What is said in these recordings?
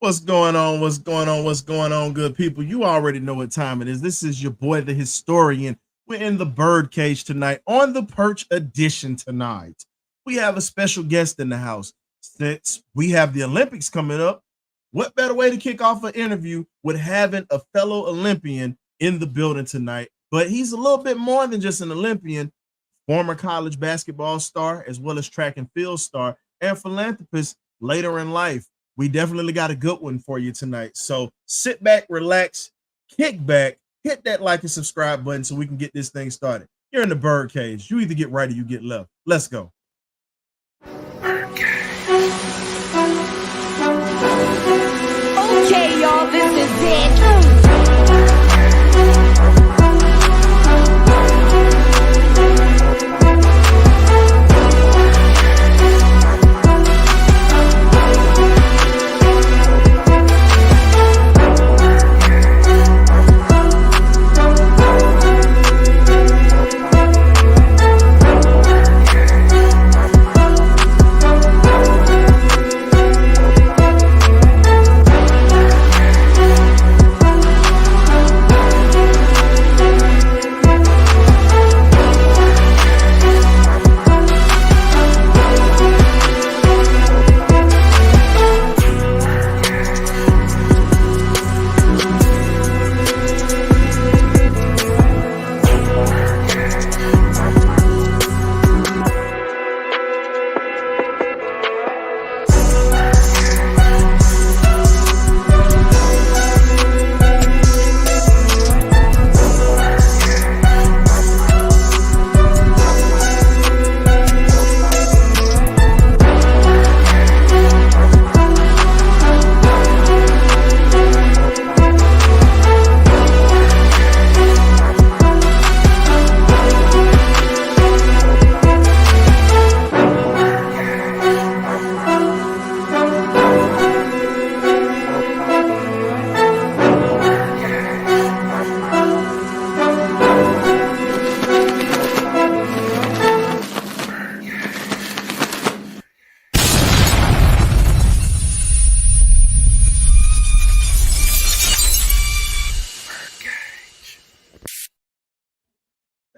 What's going on? What's going on? What's going on, good people? You already know what time it is. This is your boy, the historian. We're in the birdcage tonight on the perch edition tonight. We have a special guest in the house. Since we have the Olympics coming up, what better way to kick off an interview with having a fellow Olympian in the building tonight? But he's a little bit more than just an Olympian, former college basketball star, as well as track and field star, and philanthropist later in life. We definitely got a good one for you tonight. So sit back, relax, kick back, hit that like and subscribe button so we can get this thing started. You're in the birdcage. You either get right or you get left. Let's go. Okay, y'all, this is it.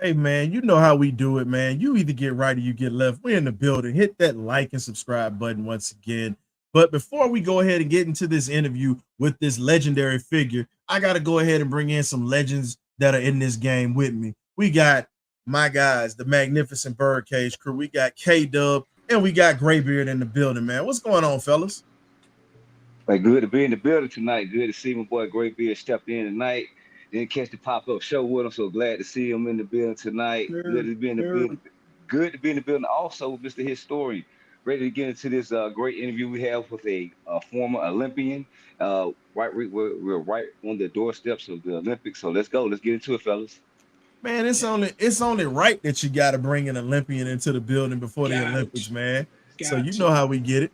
Hey, man, you know how we do it, man. You either get right or you get left. We're in the building. Hit that like and subscribe button once again. But before we go ahead and get into this interview with this legendary figure, I got to go ahead and bring in some legends that are in this game with me. We got my guys, the magnificent Birdcage crew. We got K-Dub and we got Graybeard in the building, man. What's going on, fellas? Like, good to be in the building tonight. Good to see my boy Graybeard stepped in tonight. Didn't catch the pop-up show with him, so glad to see him in the building tonight. Good to be in the building. Good to be in the building. Also, Mr. Historian, ready to get into this great interview we have with a former Olympian. We're right on the doorsteps of the Olympics, so let's go. Let's get into it, fellas. Man, it's only right that you got to bring an Olympian into the building before the Olympics, man. So you know how we get it.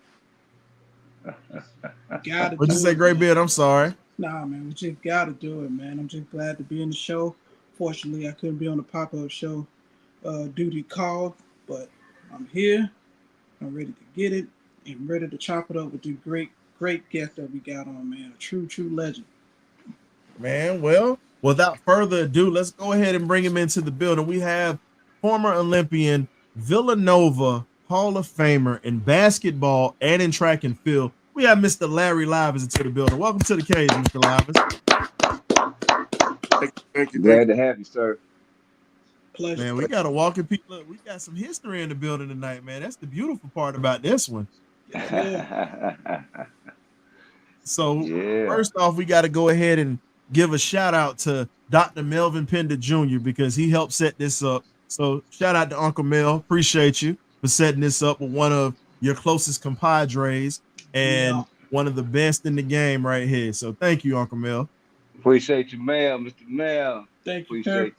What'd you say, Graybeard? I'm sorry. Nah, man, we just gotta do it, man. I'm just glad to be in the show. Fortunately, I couldn't be on the pop-up show due to call, but I'm here. I'm ready to get it and ready to chop it up with the great guest that we got on, man. A true legend. Man, well, without further ado, let's go ahead and bring him into the building. We have former Olympian, Villanova Hall of Famer in basketball and in track and field. We have Mr. Larry Livers into the building. Welcome to the cage, Mr. Livers. Thank you. Glad to have you, sir. Pleasure. Man, we got to walk in people up. We got some history in the building tonight, man. That's the beautiful part about this one. So, First off, we got to go ahead and give a shout out to Dr. Melvin Pender Jr. because he helped set this up. So, shout out to Uncle Mel. Appreciate you for setting this up with one of your closest compadres and one of the best in the game right here. So thank you, Uncle Mel. Appreciate you, Mel, Mr. Mel. Thank you, appreciate you.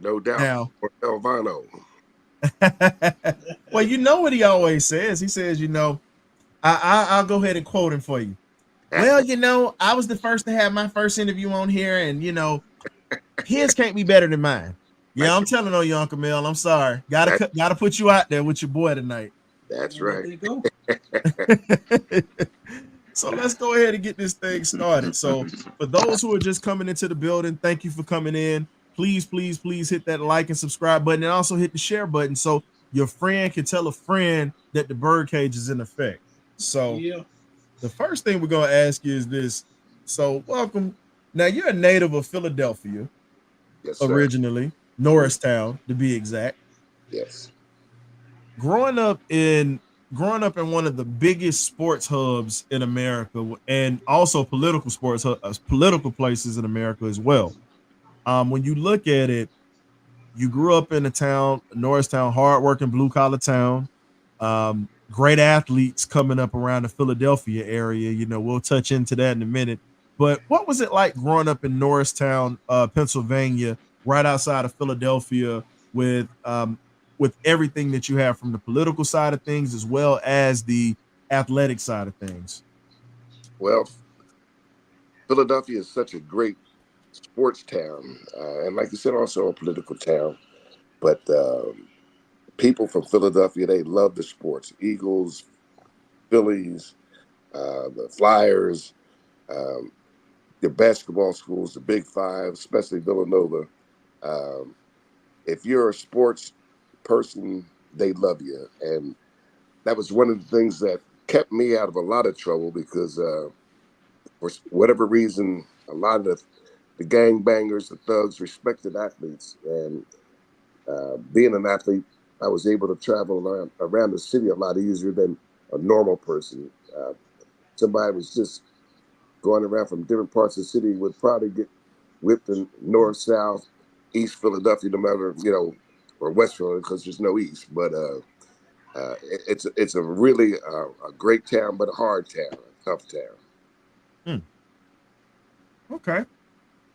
No doubt. Now, Elvano. Well, you know what he always says. He says, I'll go ahead and quote him for you. Well, I was the first to have my first interview on here, and his can't be better than mine. Yeah, I'm telling on you, Uncle Mel. I'm sorry. Gotta put you out there with your boy tonight. That's right. So let's go ahead and get this thing started. So for those who are just coming into the building, thank you for coming in. Please, please, please hit that like and subscribe button and also hit the share button so your friend can tell a friend that the birdcage is in effect. So Yeah. the first thing we're going to ask you is this. So welcome. Now you're a native of Philadelphia, Yes, sir. originally, Norristown to be exact. Yes. Growing up in one of the biggest sports hubs in America and also political places in America as well. When you look at it, you grew up in a town, Norristown, hardworking blue collar town. Great athletes coming up around the Philadelphia area. We'll touch into that in a minute. But what was it like growing up in Norristown, Pennsylvania, right outside of Philadelphia, with everything that you have from the political side of things as well as the athletic side of things? Well, Philadelphia is such a great sports town, and like you said, also a political town. But people from Philadelphia, they love the sports. Eagles, Phillies, the Flyers, um, the basketball schools, the Big Five, especially Villanova. Um, if you're a sports person, they love you, and that was one of the things that kept me out of a lot of trouble because for whatever reason, a lot of the gangbangers, the thugs, respected athletes, and being an athlete, I was able to travel around the city a lot easier than a normal person. Somebody was just going around from different parts of the city would probably get whipped in north, south, east Philadelphia, no matter or West Philadelphia because there's no east. But it's a really a great town, but a hard town, a tough town. Hmm. Okay.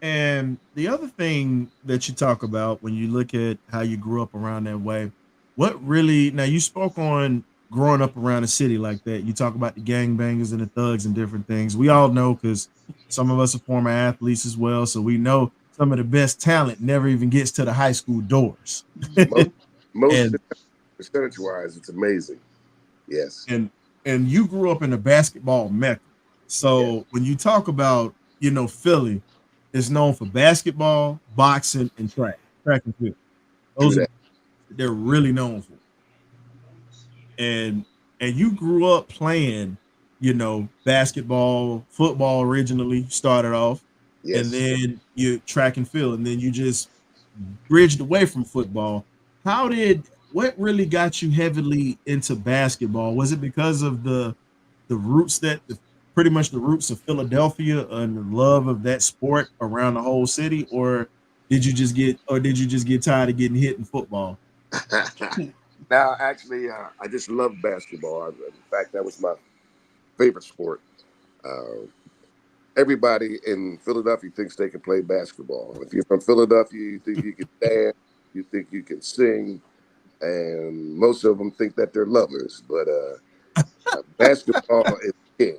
And the other thing that you talk about when you look at how you grew up around that way, what really, now you spoke on growing up around a city like that. You talk about the gangbangers and the thugs and different things. We all know because some of us are former athletes as well. So we know some of the best talent never even gets to the high school doors. Most, most and percentage wise, it's amazing. Yes, and and you grew up in a basketball mecca. yes, So when you talk about, Philly, it's known for basketball, boxing, and track and field. true Those are that. they're really known for. And you grew up playing, basketball, football originally started off, and Yes. then you track and field, and then you just bridged away from football. What really got you heavily into basketball? Was it because of the roots pretty much the roots of Philadelphia and the love of that sport around the whole city, or did you just get tired of getting hit in football? Now, actually, I just love basketball. In fact, that was my favorite sport. Uh, Everybody in Philadelphia thinks they can play basketball. If you're from Philadelphia, you think you can dance, you think you can sing, and most of them think that they're lovers. But basketball is king,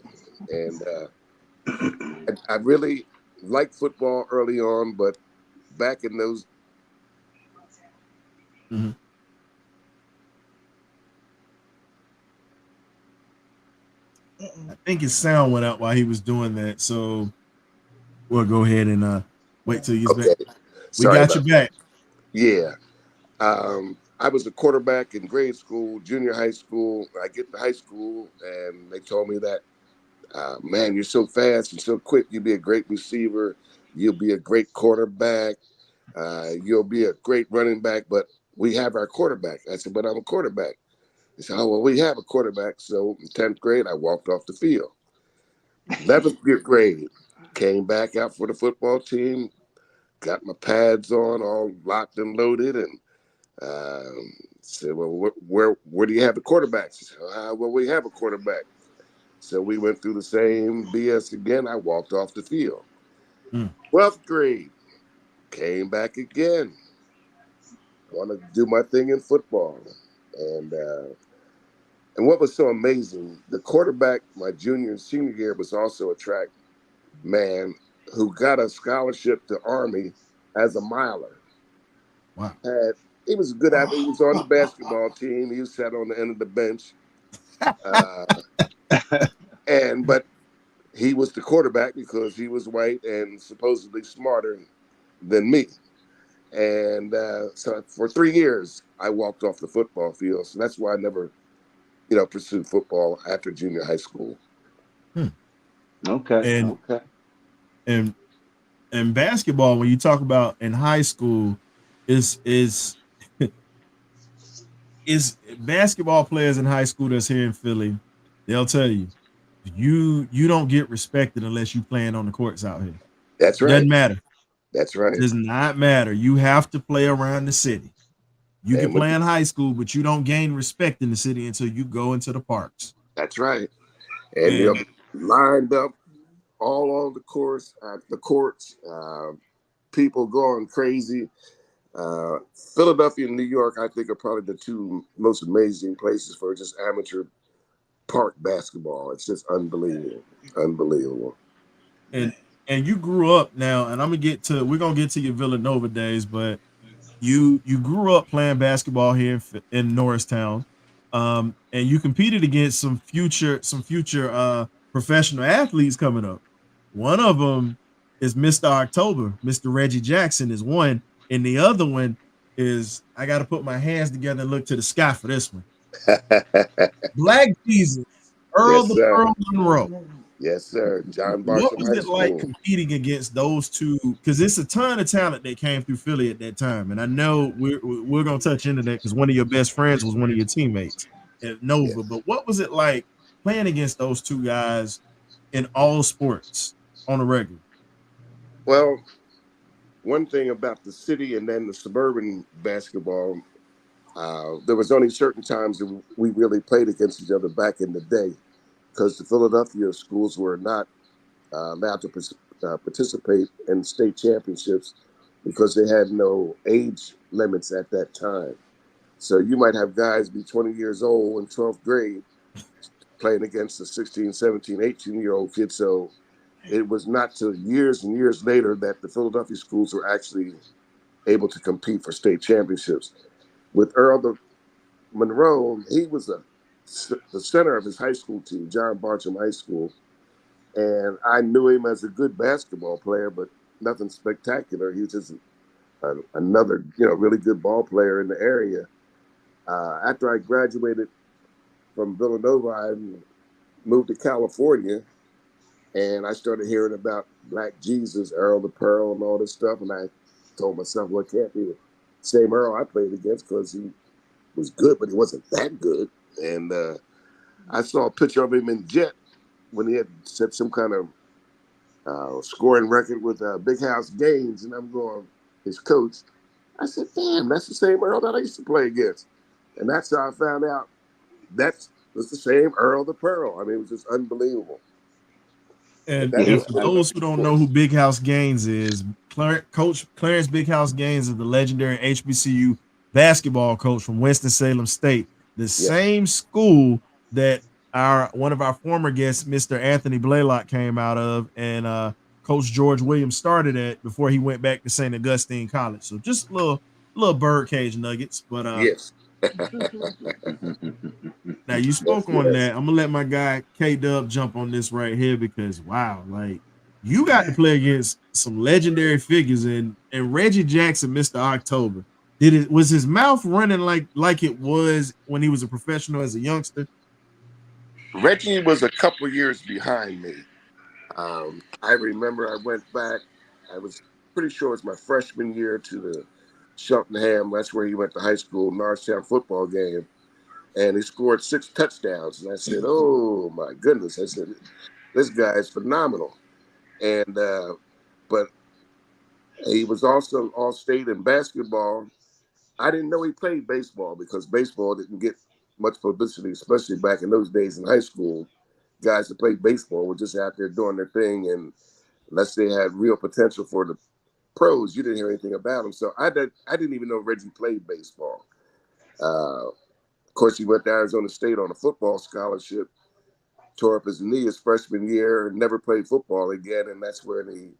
and I really liked football early on, but back in those Mhm. Uh-oh. I think his sound went out while he was doing that, so we'll go ahead and wait till he's back. okay, We sorry got you about that. back. Yeah. I was a quarterback in grade school, junior high school. I get to high school, and they told me that, man, you're so fast and so quick. You'll be a great receiver. You'll be a great quarterback. You'll be a great running back. But we have our quarterback. I said, but I'm a quarterback. They said, oh, well, we have a quarterback. So in 10th grade, I walked off the field. 11th grade, came back out for the football team, got my pads on, all locked and loaded, and said, well, where do you have the quarterbacks? Said, well, we have a quarterback. So we went through the same BS again. I walked off the field. Mm. 12th grade, came back again. Want to do my thing in football. And and what was so amazing, the quarterback my junior and senior year was also a track man who got a scholarship to Army as a miler. Wow. Had He was a good athlete. He was on the basketball team. He sat on the end of the bench. Uh, and but he was the quarterback because he was white and supposedly smarter than me. And so for 3 years, I walked off the football field. So that's why I never, pursued football after junior high school. Hmm. Okay. And Okay. and and basketball, when you talk about in high school, is is basketball players in high school that's here in Philly, they'll tell you, you don't get respected unless you playing on the courts out here. That's right. Doesn't matter. That's right. Does not matter. You have to play around the city. You can And play in high school, but you don't gain respect in the city until you go into the parks. that's right. And And lined up all on the courts, people going crazy. Philadelphia and New York, I think, are probably the two most amazing places for just amateur park basketball. It's just unbelievable, unbelievable. and and you grew up now, and we're gonna get to your Villanova days, but you grew up playing basketball here in Norristown, and you competed against some future professional athletes coming up. One of them is Mr. October. Mr. Reggie Jackson is one, and the other one is I got to put my hands together and look to the sky for this one. Black Jesus, Earl Yes, the sir. Pearl Monroe. Yes, sir. John What Barsham was High it like School. competing against those two? Because it's a ton of talent that came through Philly at that time, and I know we're gonna touch into that because one of your best friends was one of your teammates at Nova. Yes. But what was it like playing against those two guys in all sports on a regular? Well, one thing about the city and then the suburban basketball, there was only certain times that we really played against each other back in the day because the Philadelphia schools were not allowed to participate in state championships because they had no age limits at that time. So you might have guys be 20 years old in 12th grade playing against a 16, 17, 18-year-old kid. So it was not till years and years later that the Philadelphia schools were actually able to compete for state championships. With Monroe, he was the center of his high school team, John Barsham High School, and I knew him as a good basketball player, but nothing spectacular. He was just another, really good ball player in the area. After I graduated from Villanova, I moved to California, and I started hearing about Black Jesus, Earl the Pearl, and all this stuff. And I told myself, well, it can't be the same Earl I played against because he was good, but he wasn't that good. And I saw a picture of him in jet when he had set some kind of scoring record with Big House Gaines, and I'm going, his coach. I said, damn, that's the same Earl that I used to play against. And that's how I found out that was the same Earl the Pearl. I mean, it was just unbelievable. But And that and was for Yeah. those who don't know who Big House Gaines is, Coach Clarence Big House Gaines is the legendary HBCU basketball coach from Winston-Salem State, the yes, same school that our one of our former guests, Mr. Anthony Blaylock, came out of, and Coach George Williams started at before he went back to St. Augustine College. So just little birdcage nuggets. But yes, now you yes, spoke on yes. that. I'm gonna let my guy K Dub jump on this right here because wow, like you got to play against some legendary figures and Reggie Jackson, Mr. October. Did it was his mouth running like it was when he was a professional as a youngster? Reggie was a couple years behind me. I remember I went back. I was pretty sure it was my freshman year to the Cheltenham. That's where he went to high school, Norristown football game. And he scored 6 touchdowns. And I said, oh my goodness. I said, this guy is phenomenal. And, but he was also all state in basketball. I didn't know he played baseball because baseball didn't get much publicity, especially back in those days in high school. Guys that played baseball were just out there doing their thing. And unless they had real potential for the pros, you didn't hear anything about them. So I didn't even know Reggie played baseball. Of course, he went to Arizona State on a football scholarship, tore up his knee his freshman year, and never played football again. And that's when he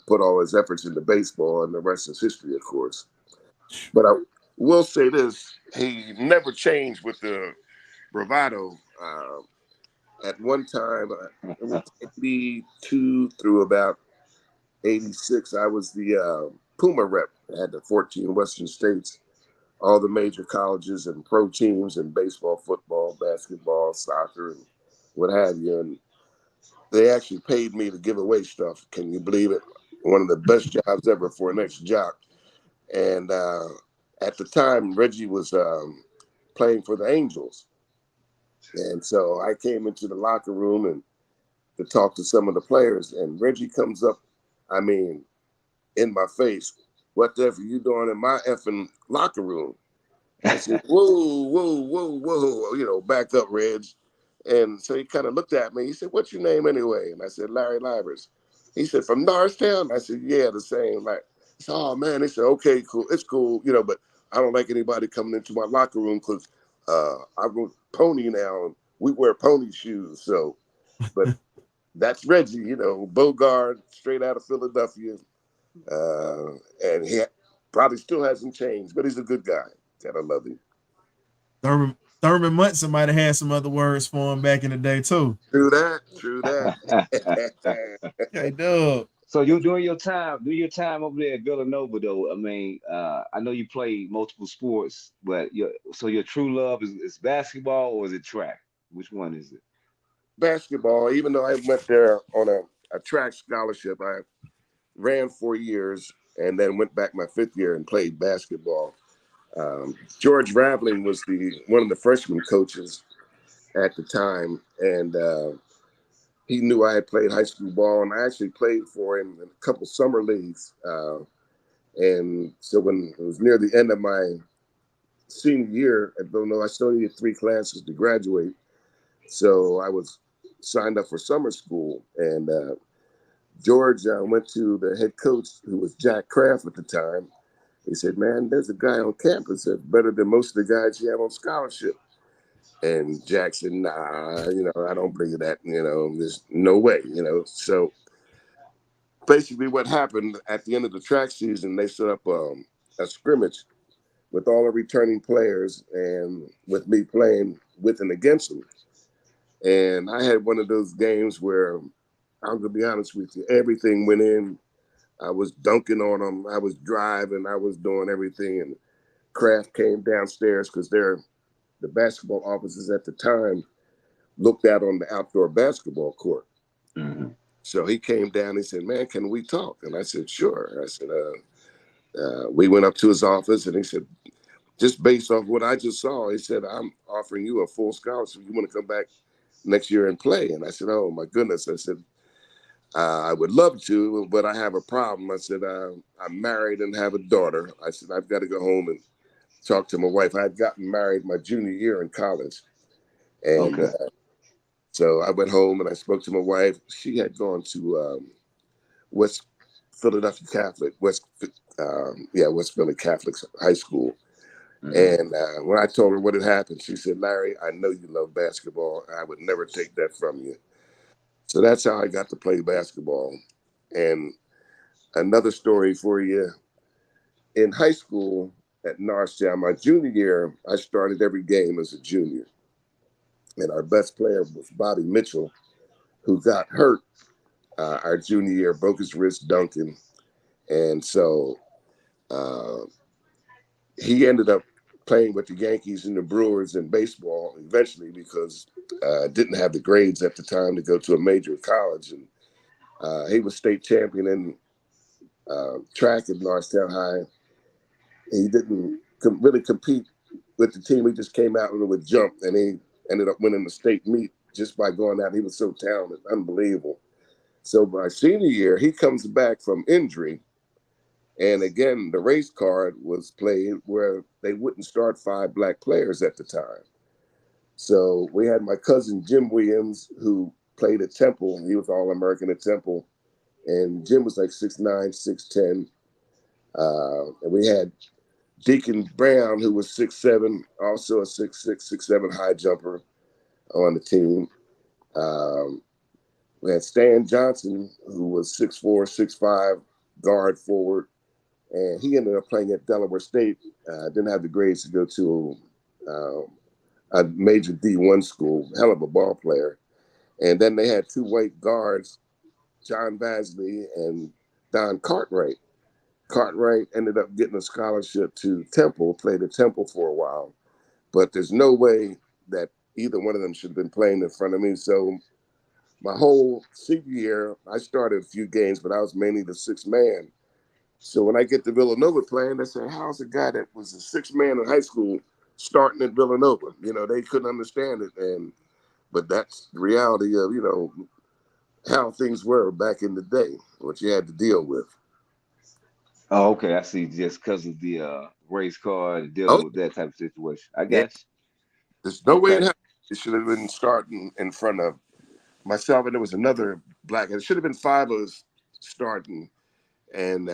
put all his efforts into baseball, and the rest is history, of course. But I will say this: he never changed with the bravado. at one time, it was 82 through about 86. I was the Puma rep. I had the 14 Western states, all the major colleges and pro teams in baseball, football, basketball, soccer, and what have you. And they actually paid me to give away stuff. Can you believe it? One of the best jobs ever for an ex-jock. And at the time, Reggie was playing for the Angels. And so I came into the locker room and to talk to some of the players. And Reggie comes up, I mean, in my face, what the F are you doing in my effing locker room? I said, whoa, whoa, whoa, whoa, back up, Reg. And so he kind of looked at me. He said, what's your name anyway? And I said, Larry Livers. He said, from Norristown? I said, yeah, the same. Like, he said, oh, man. He said, okay, cool. It's cool, but I don't like anybody coming into my locker room because I'm a pony now, and we wear pony shoes. So, but that's Reggie, Bogart, straight out of Philadelphia. And he probably still hasn't changed, but he's a good guy. Gotta love him. Thurman Munson might have had some other words for him back in the day too. True that. True that. Okay, Doug. So you do your time over there at Villanova though. I mean, I know you play multiple sports, but your true love is basketball or is it track? Which one is it? Basketball, even though I went there on a track scholarship, I ran 4 years and then went back my fifth year and played basketball. George Raveling was one of the freshman coaches at the time, and he knew I had played high school ball, and I actually played for him in a couple summer leagues. And so when it was near the end of my senior year at Villanova, I still needed 3 classes to graduate. So I was signed up for summer school, and George went to the head coach, who was Jack Kraft at the time. He said, man, there's a guy on campus that's better than most of the guys you have on scholarship. And Jack said, nah, I don't believe that, there's no way, So basically what happened at the end of the track season, they set up a scrimmage with all the returning players and with me playing with and against them. And I had one of those games where, I'm going to be honest with you, everything went in. I was dunking on them. I was driving. I was doing everything. And Kraft came downstairs because the basketball offices at the time looked out on the outdoor basketball court. Mm-hmm. So he came down. He said, man, can we talk? And I said, sure. I said, we went up to his office, and he said, just based off what I just saw, he said, I'm offering you a full scholarship. You want to come back next year and play? And I said, oh, my goodness. I said, I would love to, but I have a problem. I said, I'm married and have a daughter. I said, I've got to go home and talk to my wife. I had gotten married my junior year in college. And Okay. So I went home and I spoke to my wife. She had gone to West Philadelphia Catholic, West Philly Catholic High School. Mm-hmm. And when I told her what had happened, she said, Larry, I know you love basketball. I would never take that from you. So that's how I got to play basketball. And another story for you. In high school at Norristown, my junior year, I started every game as a junior. And our best player was Bobby Mitchell, who got hurt our junior year, broke his wrist dunking. And so he ended up playing with the Yankees and the Brewers in baseball eventually because didn't have the grades at the time to go to a major college. And he was state champion in track at Norristown High. He didn't really compete with the team. He just came out and would jump, and he ended up winning the state meet just by going out. He was so talented, unbelievable. So my senior year, he comes back from injury. And again, the race card was played where they wouldn't start 5 black players at the time. So we had my cousin, Jim Williams, who played at Temple. He was All-American at Temple. And Jim was like 6'9", 6'10". And we had Deacon Brown, who was 6'7", also a 6'6", 6'7" high jumper on the team. We had Stan Johnson, who was 6'4", 6'5", guard forward. And he ended up playing at Delaware State. Didn't have the grades to go to a major D1 school. Hell of a ball player. And then they had two white guards, John Vasley and Don Cartwright. Cartwright ended up getting a scholarship to Temple, played at Temple for a while, but there's no way that either one of them should have been playing in front of me. So my whole senior year, I started a few games, but I was mainly the sixth man. So when I get to Villanova playing, they say, how's a guy that was a sixth man in high school starting at Villanova? You know, they couldn't understand it. But that's the reality of, how things were back in the day, what you had to deal with. Oh, okay. I see. Just because of the race car and Oh, dealing with that type of situation. I yeah. got There's you. no way in Okay. hell it should have been starting in front of myself, and there was another black. It should have been five of us starting, and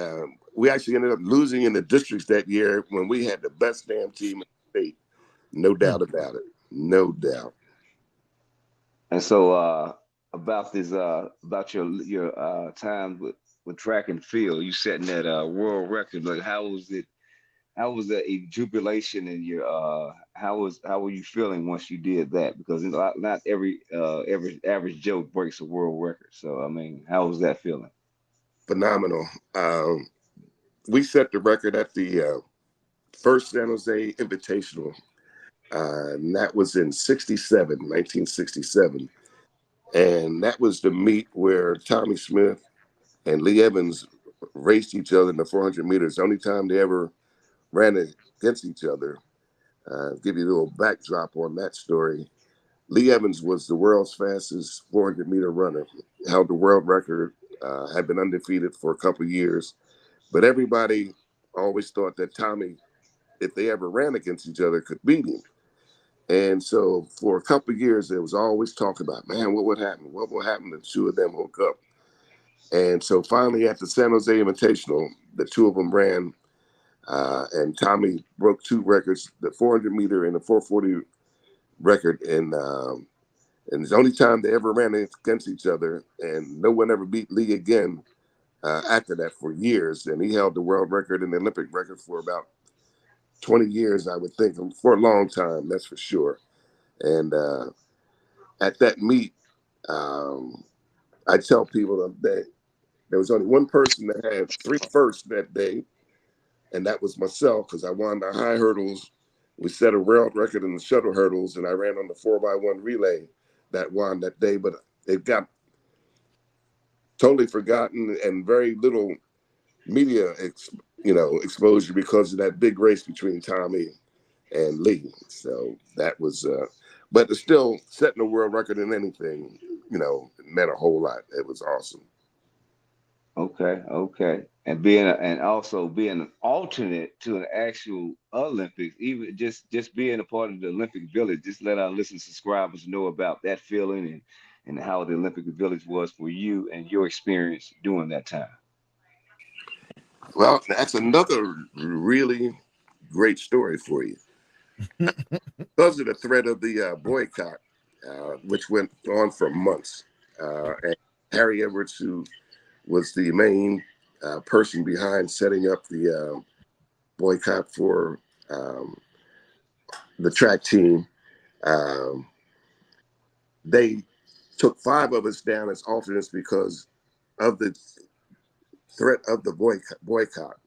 we actually ended up losing in the districts that year when we had the best damn team in the state. No Hmm. doubt about it. No doubt. And so about this about your time with track and field, you setting that world record. Like how was it? How was the jubilation in your how were you feeling once you did that? Because not every average Joe breaks a world record. So I mean, how was that feeling? Phenomenal. We set the record at the first San Jose Invitational, and that was in 1967. And that was the meet where Tommy Smith and Lee Evans raced each other in the 400 meters. The only time they ever ran against each other. Give you a little backdrop on that story. Lee Evans was the world's fastest 400-meter runner, held the world record, had been undefeated for a couple of years. But everybody always thought that Tommy, if they ever ran against each other, could beat him. And so for a couple of years, there was always talk about, man, what would happen? What will happen if the two of them hook up? And so finally, at the San Jose Invitational, the two of them ran, and Tommy broke two records: the 400 meter and the 440 record. And it's the only time they ever ran against each other, and no one ever beat Lee again after that for years. And he held the world record and the Olympic record for about 20 years, I would think, for a long time, that's for sure. And at that meet, um, I tell people that there was only one person that had three firsts that day, and that was myself because I won the high hurdles. We set a world record in the shuttle hurdles, and I ran on the 4x1 relay that won that day. But it got totally forgotten and very little media, exposure because of that big race between Tommy and Lee. So that was, but it's still setting a world record in anything, meant a whole lot. It was awesome. Okay, okay. And also being an alternate to an actual Olympics, even just being a part of the Olympic Village, just let our listeners subscribers know about that feeling and how the Olympic Village was for you and your experience during that time. Well, that's another really great story for you. Because of the threat of the boycott, which went on for months, and Harry Edwards, who was the main person behind setting up the boycott for um, the track team, um, they took five of us down as alternates because of the threat of the boycott.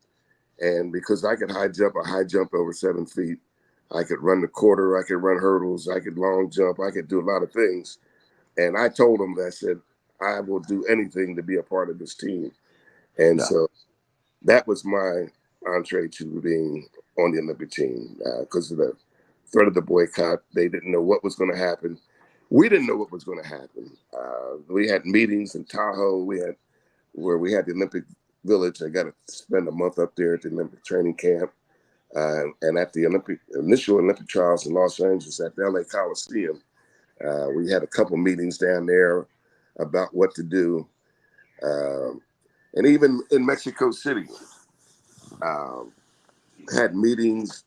And because I could high jump, a high jump over 7 feet, I could run the quarter, I could run hurdles, I could long jump, I could do a lot of things. And I told them that I said, I will do anything to be a part of this team. And Yeah. so that was my entree to being on the Olympic team because of the threat of the boycott. They didn't know what was going to happen. We didn't know what was going to happen. We had meetings in Tahoe. We had the Olympic Village. I got to spend a month up there at the Olympic training camp. And at the initial Olympic trials in Los Angeles at the LA Coliseum, we had a couple meetings down there about what to do. Um, and even in Mexico City, um, had meetings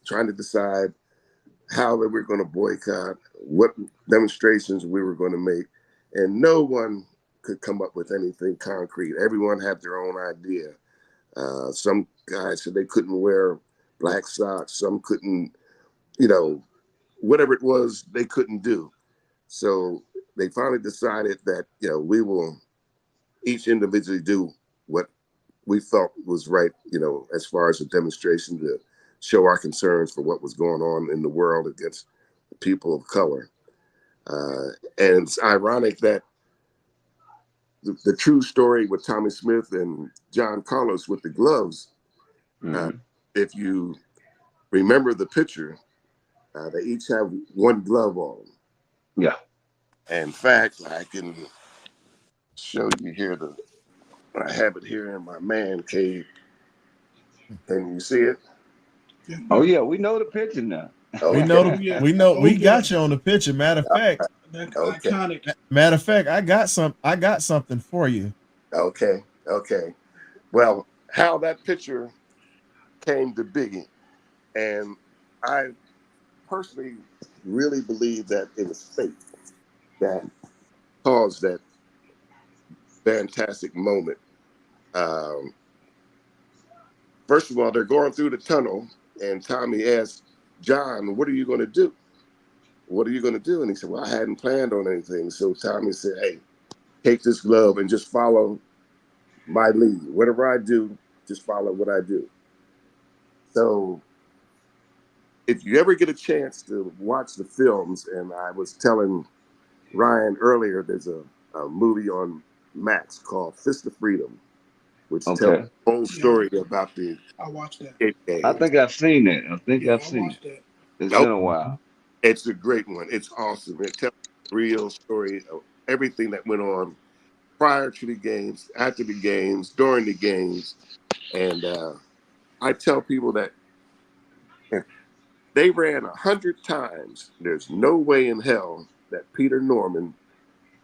trying to decide how we were going to boycott, what demonstrations we were going to make. And no one could come up with anything concrete. Everyone had their own idea. Some guys said they couldn't wear black socks. Some couldn't, whatever it was, they couldn't do. So they finally decided that we will each individually do what we felt was right, as far as a demonstration to show our concerns for what was going on in the world against people of color. And it's ironic that the true story with Tommy Smith and John Carlos with the gloves, if you remember the picture, they each have one glove on them. Yeah. In fact, I can show you here I have it here in my man cave. Can you see it? Oh yeah, we know the picture now. We Okay. know we yeah. got you on the picture. Matter of fact, That Okay. iconic. I got something for you. Okay. Well, how that picture came to be, and I personally really believe that it was fate that caused that fantastic moment. Um, First of all, they're going through the tunnel, and Tommy asked John, "What are you going to do? What are you going to do?" And he said, "Well, I hadn't planned on anything." So Tommy said, "Hey, take this glove and just follow my lead. Whatever I do, just follow what I do." So if you ever get a chance to watch the films, and I was telling Ryan earlier, there's a movie on Max called Fist of Freedom, which tells Okay. the whole story about the I watched that. escape I games. think I've seen it. Yeah, I've I seen it. watched that. It's Oh, been a while. it's a great one. It's awesome. It tells the real story of everything that went on prior to the games, after the games, during the games. And I tell people that if they ran 100 times, there's no way in hell that Peter Norman,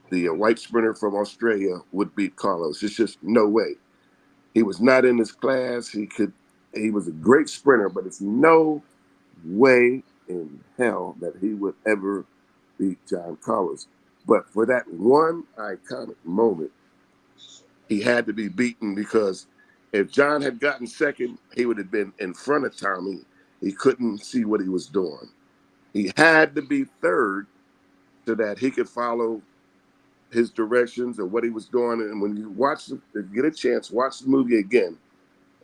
the white sprinter from Australia, would beat Carlos. It's just no way. He was not in his class. He was a great sprinter, but it's no way in hell that he would ever beat John Carlos. But for that one iconic moment, he had to be beaten, because if John had gotten second, he would have been in front of Tommy. He couldn't see what he was doing. He had to be third so that he could follow his directions or what he was doing. And when you get a chance, watch the movie again.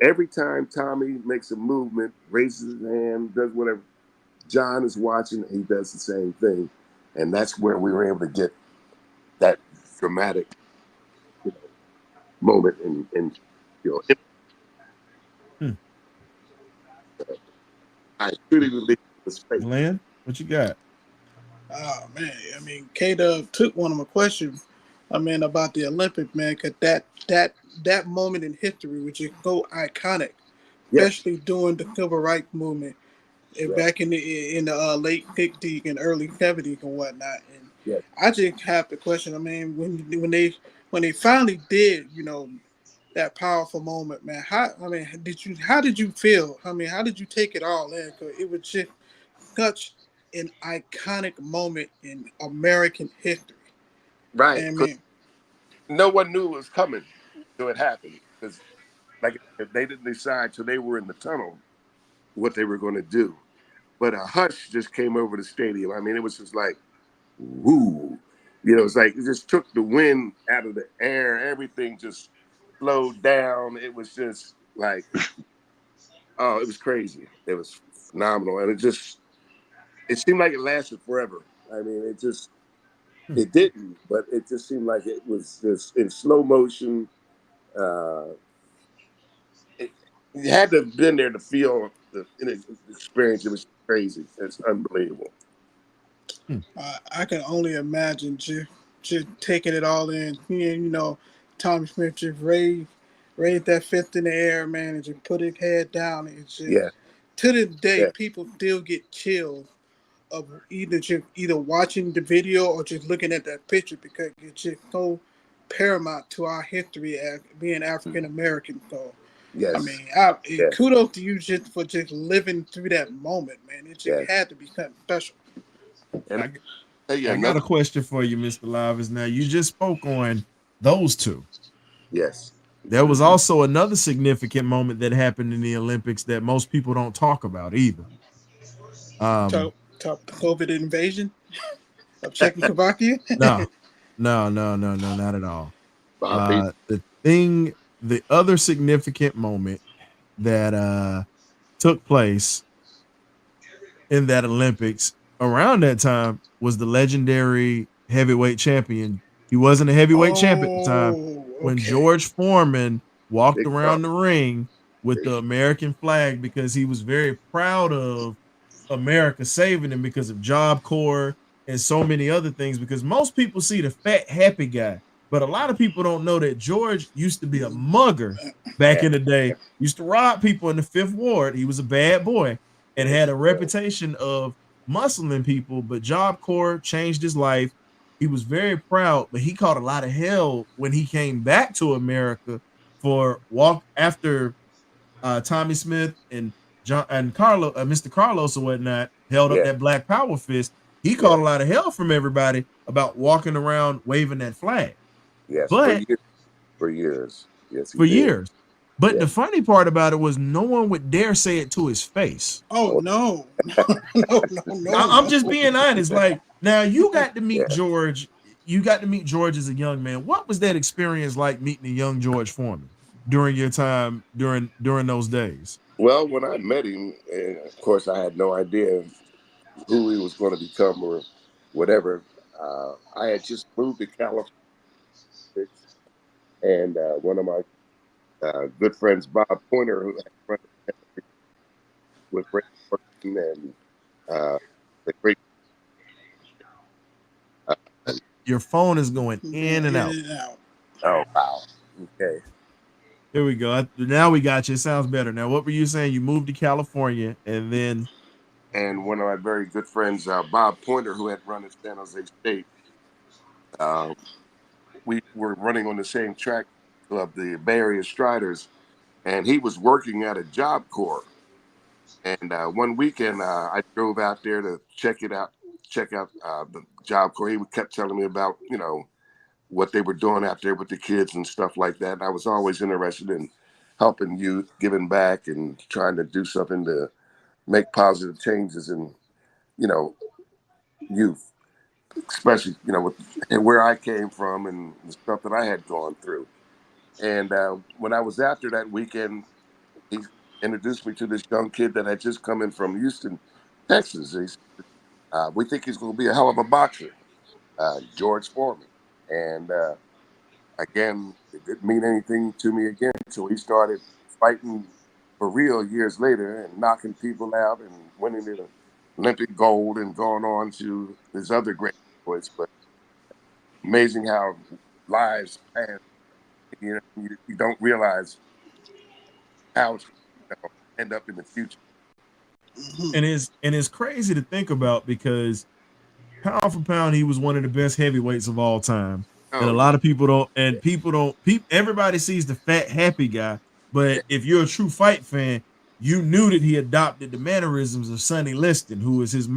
Every time Tommy makes a movement, raises his hand, does whatever, John is watching, he does the same thing. And that's where we were able to get that dramatic moment Hmm. I truly believe it was fate. Glenn, what you got? Oh man, I mean, K-Dub took one of my questions. I mean, about the Olympic, man, cause that moment in history, which is so iconic, Yes, especially during the civil rights movement, yes, back in the late '60s and early '70s and whatnot. And yes. I just have the question. I mean, when they finally did, that powerful moment, man. How did you feel? I mean, how did you take it all in? Cause it was just such an iconic moment in American history. Right. And Because man, no one knew it was coming till it happened. Because, like, if they didn't decide till they were in the tunnel what they were going to do. But a hush just came over the stadium. I mean, it was just like, woo. It's like it just took the wind out of the air. Everything just slowed down. It was just like, oh, it was crazy. It was phenomenal. And it seemed like it lasted forever. I mean, Hmm. it didn't, but it just seemed like it was just in slow motion. Uh, it, you had to have been there to feel the experience. It was crazy. It's unbelievable. Hmm. I can only imagine just taking it all in. Tommy Smith just raised that fist in the air, man, and just put his head down. It's just Yeah, to this day, yeah, people still get chills of either watching the video or just looking at that picture because it's just so paramount to our history as being African American. So, I yes, mean, yeah, kudos to you just for just living through that moment, man. It just yes. had to be something special. And I, tell you I got another. a question for you, Mr. Livers. Now, you just spoke on those two. Yes. There was also another significant moment that happened in the Olympics that most people don't talk about either. Um, Talk the COVID invasion. of Czechoslovakia? No, no, not at all. Bobby. The other significant moment that took place in that Olympics around that time was the legendary heavyweight champion. He wasn't a heavyweight champ at the time Oh, when okay. George Foreman walked Big dog. around the ring with Big, the American flag because he was very proud of America saving him because of Job Corps and so many other things. Because most people see the fat, happy guy, but a lot of people don't know that George used to be a mugger back yeah, in the day, used to rob people in the Fifth Ward. He was a bad boy and yes, had a reputation of muscling people, but Job Corps changed his life. He was very proud, but he caught a lot of hell when he came back to America for walk after Tommy Smith and John and Mr. Carlos or whatnot held up yeah, that Black Power fist. He yeah, caught a lot of hell from everybody about walking around waving that flag. yes, But for years. Yes, he for did. years. But Yeah. the funny part about it was no one would dare say it to his face. Oh Oh, no, no, I'm just no. being honest. Like now, you got to meet yeah. George. You got to meet George as a young man. What was that experience like meeting a young George Foreman during your time during those days? Well, when I met him, of course, I had no idea who he was going to become or whatever. I had just moved to California, and one of my good friends, Bob Pointer, who had run with Ray Burton and the great. Uh, Your phone is going in Going and in out. and out. Oh wow. Okay. Here we go. Now we got you. It sounds better. Now, what were you saying? You moved to California, and then And one of my very good friends, Bob Pointer, who had run at San Jose State, uh, we were running on the same track of the Bay Area Striders, and he was working at a Job Corps. And one weekend, I drove out there to check out the Job Corps. He kept telling me about, what they were doing out there with the kids and stuff like that. And I was always interested in helping youth, giving back, and trying to do something to make positive changes in, you know, youth, especially, with and where I came from and the stuff that I had gone through. And when I was after that weekend, he introduced me to this young kid that had just come in from Houston, Texas. We think he's going to be a hell of a boxer, George Foreman. And again, it didn't mean anything to me again until he started fighting for real years later and knocking people out and winning the Olympic gold and going on to his other great exploits. But amazing how lives pass. You don't realize how it's going to end up in the future. Mhm. and it's crazy to think about because pound for pound, he was one of the best heavyweights of all time. And a Oh, lot of people don't, and people don't, everybody sees the fat, happy guy. yeah, But if you're a true fight fan, you knew that he adopted the mannerisms of Sonny Liston, who was his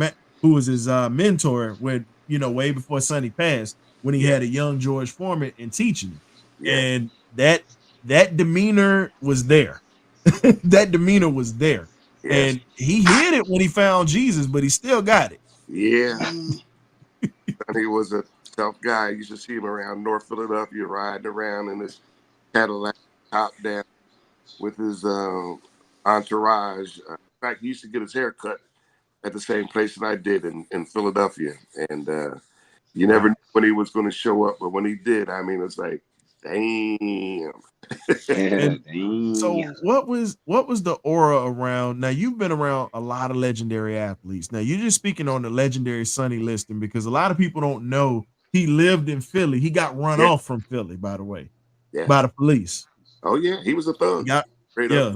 mentor when, way before Sonny passed, when he yeah, had a young George Foreman and teaching him. yeah, And that demeanor was there. That demeanor was there. yes, And he hid it when he found Jesus, but he still got it. yeah. Mm. And he was a tough guy. You should see him around North Philadelphia riding around in his Cadillac, top down, with his entourage. In fact, he used to get his hair cut at the same place that I did in Philadelphia. And you never Wow. knew when he was going to show up, but when he did, I mean, it's like, damn. Yeah, And damn. so what was the aura around? Now you've been around a lot of legendary athletes. Now you're just speaking on the legendary Sonny Liston because a lot of people don't know he lived in Philly. He got run Yeah, off from Philly, by the way, yeah. by the police. Oh, yeah. He was a He thug. got Straight up.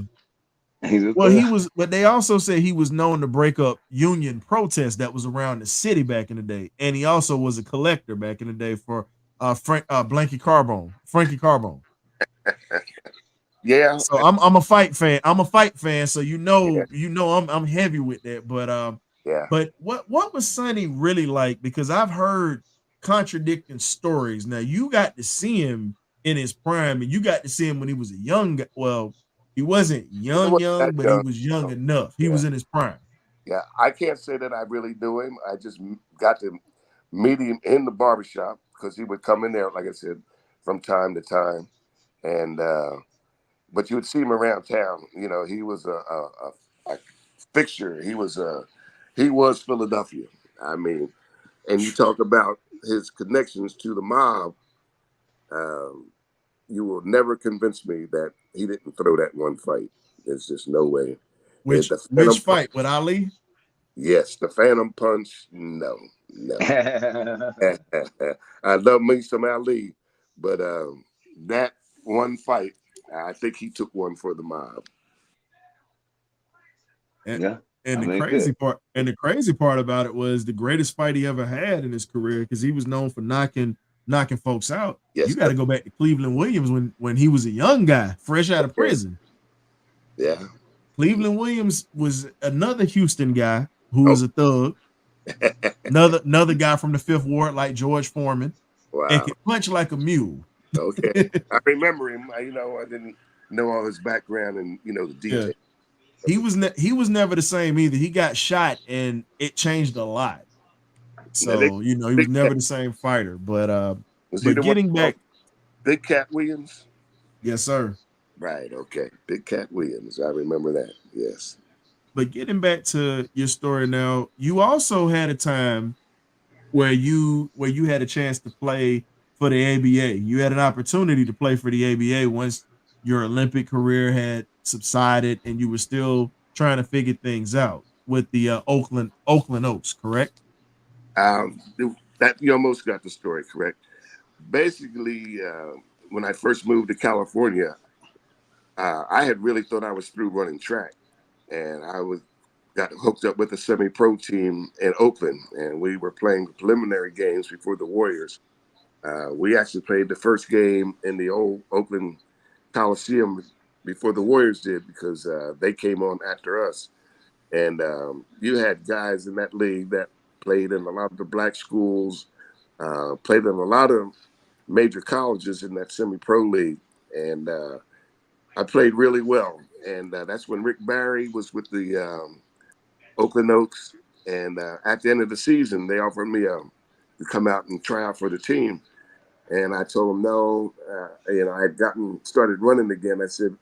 yeah. He's a Well, thug. but they also said he was known to break up union protests that was around the city back in the day, and he also was a collector back in the day for Frankie Carbone. Yeah, So I'm a fight fan. I'm a fight fan. So yeah, I'm heavy with that. yeah. But what was Sonny really like? Because I've heard contradicting stories. Now you got to see him in his prime, and you got to see him when he was a young. Well, he wasn't He wasn't young, that but he young. was young So, enough. He yeah. was in his prime. Yeah, I can't say that I really knew him. I just got to meet him in the barbershop because he would come in there, like I said, from time to time. And but you would see him around town. You know, he was a fixture. He was Philadelphia. I mean, and you talk about his connections to the mob. Um, you will never convince me that he didn't throw that one fight. There's just no way. Which The which Phantom fight Punch, with Ali? yes. The Phantom Punch, no, no. I love me some Ali, but that one fight, I think he took one for the mob. And Yeah, and I the mean, crazy good. part about it was the greatest fight he ever had in his career because he was known for knocking folks out. You Yes, got to go back to Cleveland Williams when he was a young guy, fresh out of okay, prison. yeah. Cleveland Williams was another Houston guy who Oh, was a thug, another guy from the Fifth Ward like George Foreman, and wow. could punch like a mule. Okay, I remember him. I didn't know all his background and the Yeah, details. he was never the same either. He got shot and it changed a lot. Now, they, So, he was Big Cat, never the same fighter. was he But the one getting called back, Big Cat Williams? yes, sir. Right. Okay, Big Cat Williams. I remember that. Yes. But getting back to your story now, you also had a time where you had a chance to play for the ABA. You had an opportunity to play for the ABA once your Olympic career had subsided and you were still trying to figure things out with the Oakland Oaks, correct? Um, that you almost got the story correct. Basically, when I first moved to California, I had really thought I was through running track, and I was got hooked up with a semi-pro team in Oakland, and we were playing preliminary games before the Warriors. We actually played the first game in the old Oakland Coliseum before the Warriors did because they came on after us. And you had guys in that league that played in a lot of the black schools, played in a lot of major colleges in that semi-pro league, and I played really well. And that's when Rick Barry was with the Oakland Oaks. And at the end of the season, they offered me to come out and try out for the team. And I told them no. I had gotten started running again. I said,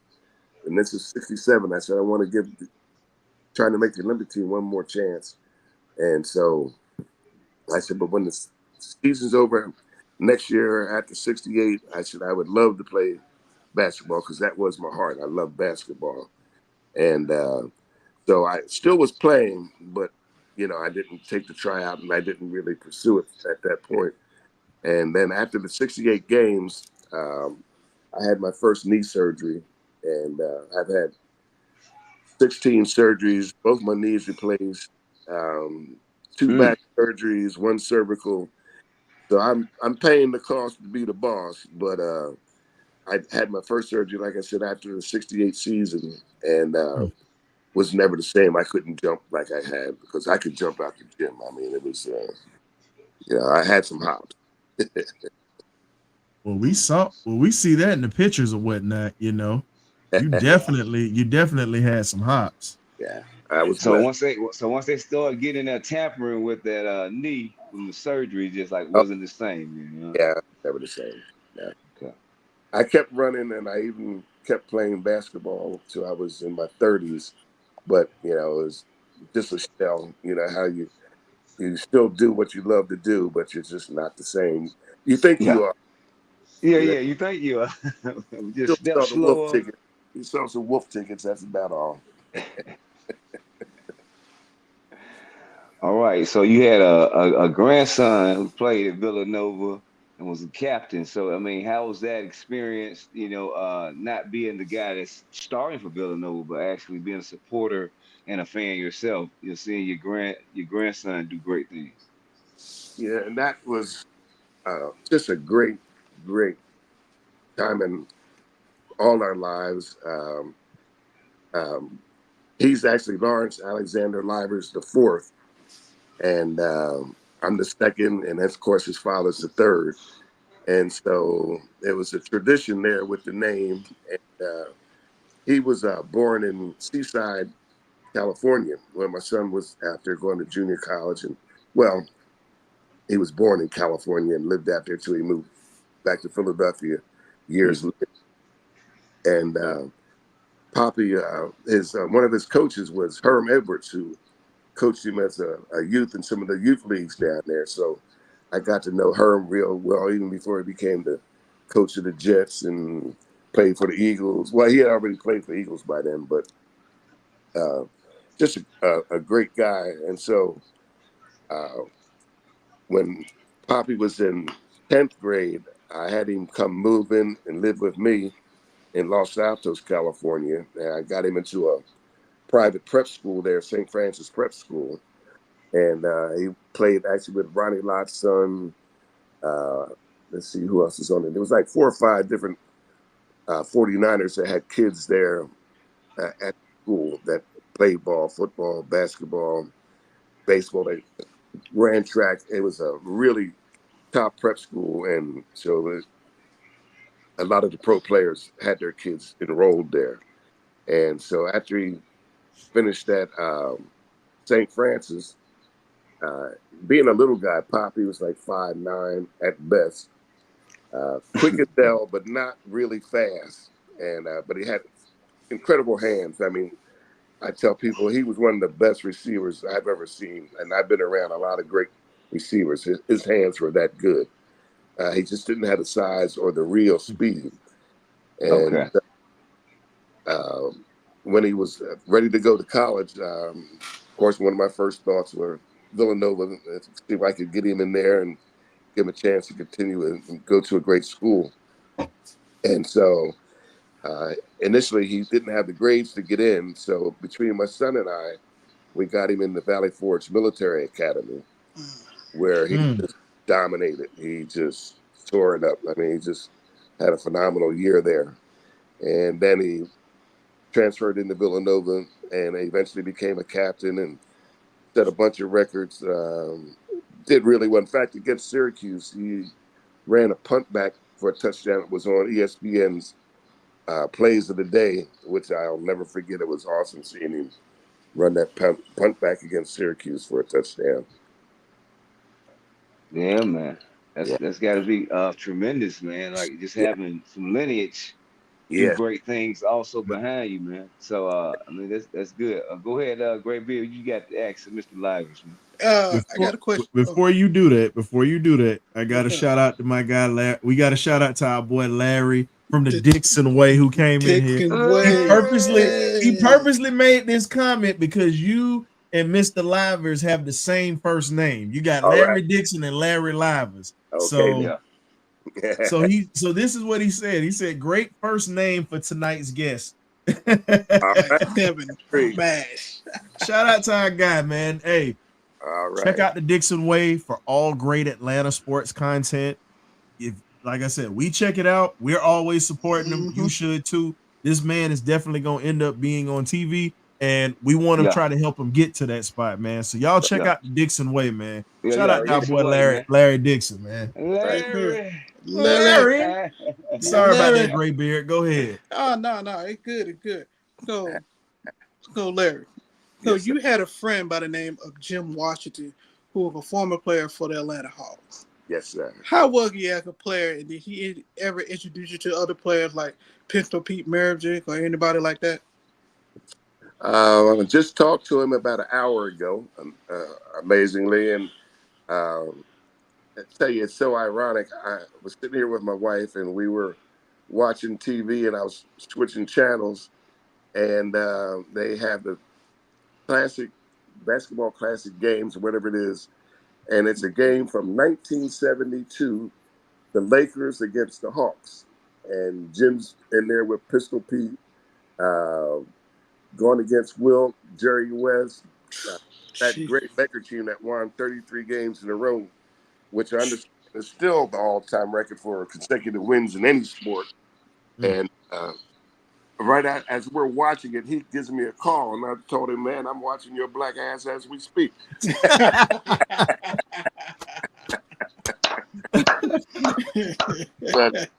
and this is '67. I said I want to trying to make the Olympic team one more chance. And so I said, but when the season's over next year after '68, I said I would love to play basketball because that was my heart. I love basketball. And so I still was playing, but I didn't take the tryout and I didn't really pursue it at that point. And then after the '68 games, I had my first knee surgery, and I've had 16 surgeries, both my knees replaced, two Mm. back surgeries, one cervical. So I'm paying the cost to be the boss, but I had my first surgery, like I said, after the '68 season, and was never the same. I couldn't jump like I had because I could jump out the gym. I mean, it was, I had some hops. We see that in the pictures or whatnot, you definitely had some hops. Yeah, I was So blessed. once they started getting that tampering with that knee from the surgery, just like Oh, wasn't the same, you know. yeah, never the same. Yeah. Okay. I kept running and I even kept playing basketball till I was in my 30s. But, it was just a shell, how you still do what you love to do, but you're just not the same. You think Yeah. you are. Yeah, You know, yeah. You think you are just still step sell the wolf slower. ticket. You sell some wolf tickets, that's about all. All right. So you had a grandson who played at Villanova and was a captain. So I mean, how was that experience? Not being the guy that's starting for Villanova, but actually being a supporter and a fan yourself. You're seeing your grandson do great things. Yeah, and that was just a great, great time in all our lives. Um, he's actually Lawrence Alexander Livers the fourth, and I'm the second, and of course his father's the third. And so there was a tradition there with the name. And he was born in Seaside, California, where my son was after going to junior college. And well, he was born in California and lived out there till he moved back to Philadelphia years later. And Poppy, his one of his coaches was Herm Edwards, who coached him as a youth in some of the youth leagues down there. So I got to know Herm real well, even before he became the coach of the Jets and played for the Eagles. Well, he had already played for the Eagles by then, but uh, just a great guy. And so uh, when Poppy was in 10th grade, I had him come move in and live with me in Los Altos, California. And I got him into a private prep school there, St. Francis Prep School. And he played actually with Ronnie Lott's son. Uh, let's see who else is on it. There was like 4 or 5 different 49ers that had kids there at school that played ball, football, basketball, baseball. They ran track. It was a really top prep school. And so a lot of the pro players had their kids enrolled there. And so after he finished at St. Francis, being a little guy, Poppy was like 5'9" at best. Quick as hell, but not really fast. And but he had incredible hands. I mean, I tell people he was one of the best receivers I've ever seen, and I've been around a lot of great receivers. His hands were that good. He just didn't have the size or the real speed. And when he was ready to go to college, of course, one of my first thoughts were Villanova, see if I could get him in there and give him a chance to continue and go to a great school. And so initially, he didn't have the grades to get in. So between my son and I, we got him in the Valley Forge Military Academy, where he just dominated. He just tore it up. I mean, he just had a phenomenal year there. And then he transferred into Villanova and eventually became a captain and set a bunch of records. Did really well. In fact, against Syracuse, he ran a punt back for a touchdown. It was on ESPN's Plays of the Day, which I'll never forget. It was awesome seeing him run that punt back against Syracuse for a touchdown. Yeah, man. Yeah. That's got to be tremendous, man. Like just Yeah. having some lineage do Yeah. great things also behind you, man. So I mean that's good. Go ahead, Great Bill. You got to ask Mr. Livers, man. I got a question. Before you do that, I got to shout out to my guy. We got to shout out to our boy Larry from the Dixon Way who came in here. He purposely made this comment because you and Mr. Livers have the same first name. You got Larry Dixon and Larry Livers. Okay. So this is what he said. He said, "Great first name for tonight's guest." Kevin, smash. Shout out to our guy, man. Hey, all right. Check out the Dixon Way for all great Atlanta sports content. If, like I said, we check it out. We're always supporting him. You should too. This man is definitely gonna end up being on TV, and we want to try to help him get to that spot, man. So y'all check out the Dixon Way, man. Shout out to our boy Larry Dixon, man. Larry. Sorry about that, gray beard. Go ahead. Oh no, it's good. Let's go, Larry. So you had a friend by the name of Jim Washington, who was a former player for the Atlanta Hawks. Yes, sir. How was he as a player, and did he ever introduce you to other players like Pistol Pete Maravich or anybody like that? I just talked to him about an hour ago, amazingly, and I tell you, it's so ironic. I was sitting here with my wife, and we were watching TV, and I was switching channels, and they have the classic basketball classic games, whatever it is, and it's a game from 1972, the Lakers against the Hawks, and Jim's in there with Pistol Pete, going against Will Jerry West, that great Laker team that won 33 games in a row, which I understand is still the all-time record for consecutive wins in any sport. And right as we're watching it, he gives me a call, and I told him, "Man, I'm watching your black ass as we speak." But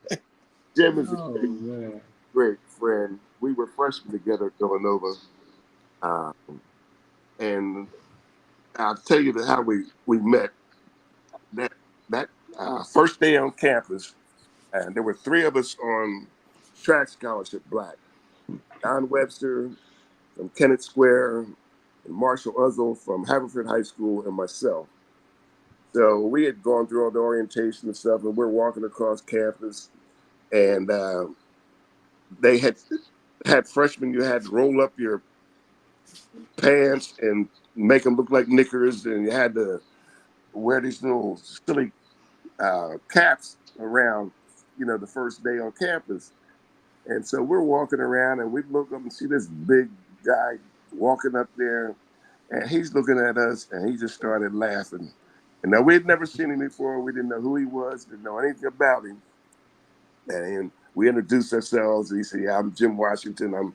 Jim is a great friend. We were freshmen together at Villanova, and I'll tell you how we met. that first day on campus, and there were three of us on track scholarship black. Don Webster from Kennett Square, and Marshall Uzzle from Haverford High School, and myself. So we had gone through all the orientation and stuff, and we're walking across campus, and they had freshmen. You had to roll up your pants and make them look like knickers, and you had to wear these little silly caps around, the first day on campus. And so we're walking around, and we look up and see this big guy walking up there, and he's looking at us, and he just started laughing. And now we'd never seen him before. We didn't know who he was, didn't know anything about him. And we introduced ourselves. He said, "Yeah, I'm Jim Washington. I'm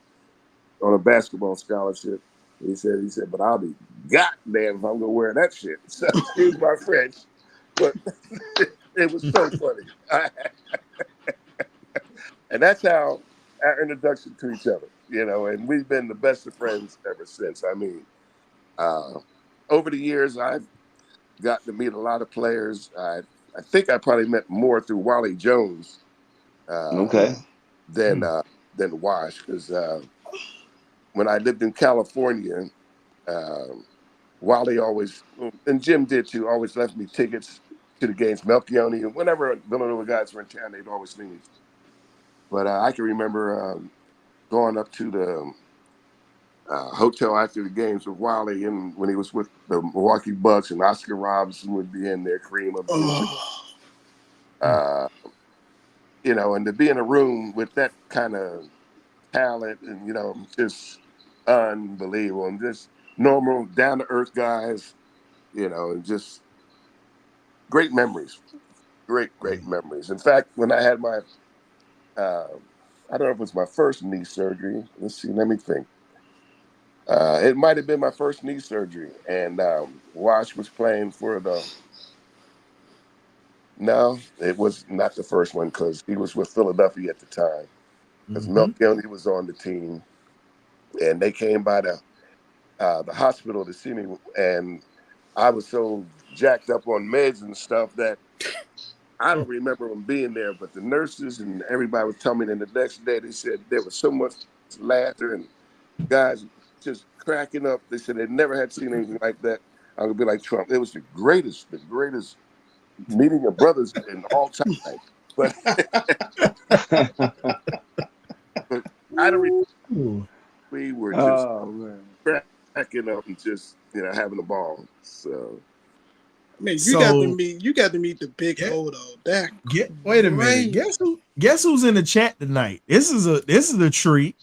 on a basketball scholarship." He said, "But I'll be goddamn if I'm gonna wear that shit." So excuse my French, but it was so funny. And that's how our introduction to each other, and we've been the best of friends ever since. I mean, over the years, I've gotten to meet a lot of players. I think I probably met more through Wally Jones Okay. than Wash, because when I lived in California, Wally always, and Jim did too, always left me tickets to the games. Melchione, and whenever Villanova guys were in town, they'd always leave me. But I can remember going up to the hotel after the games with Wally, and when he was with the Milwaukee Bucks, and Oscar Robertson would be in there, Kareem Abdul, and to be in a room with that kind of talent, and just unbelievable, and just normal, down to earth guys, and just great memories, great memories. In fact, when I had my, I don't know if it was my first knee surgery. Let's see, let me think. It might have been my first knee surgery, and Wash was playing for No, it was not the first one, because he was with Philadelphia at the time. Because Melchione was on the team, and they came by the hospital to see me, and I was so jacked up on meds and stuff that I don't remember them being there. But the nurses and everybody was telling me that the next day they said there was so much laughter and guys just cracking up. They said they'd never had seen anything like that. I would be like Trump. It was the greatest meeting of brothers in all time. But, but I don't remember. We were just cracking up and just having a ball. So, I mean, you got to meet the big Odo. Wait a minute. Guess who's in the chat tonight? This is a treat.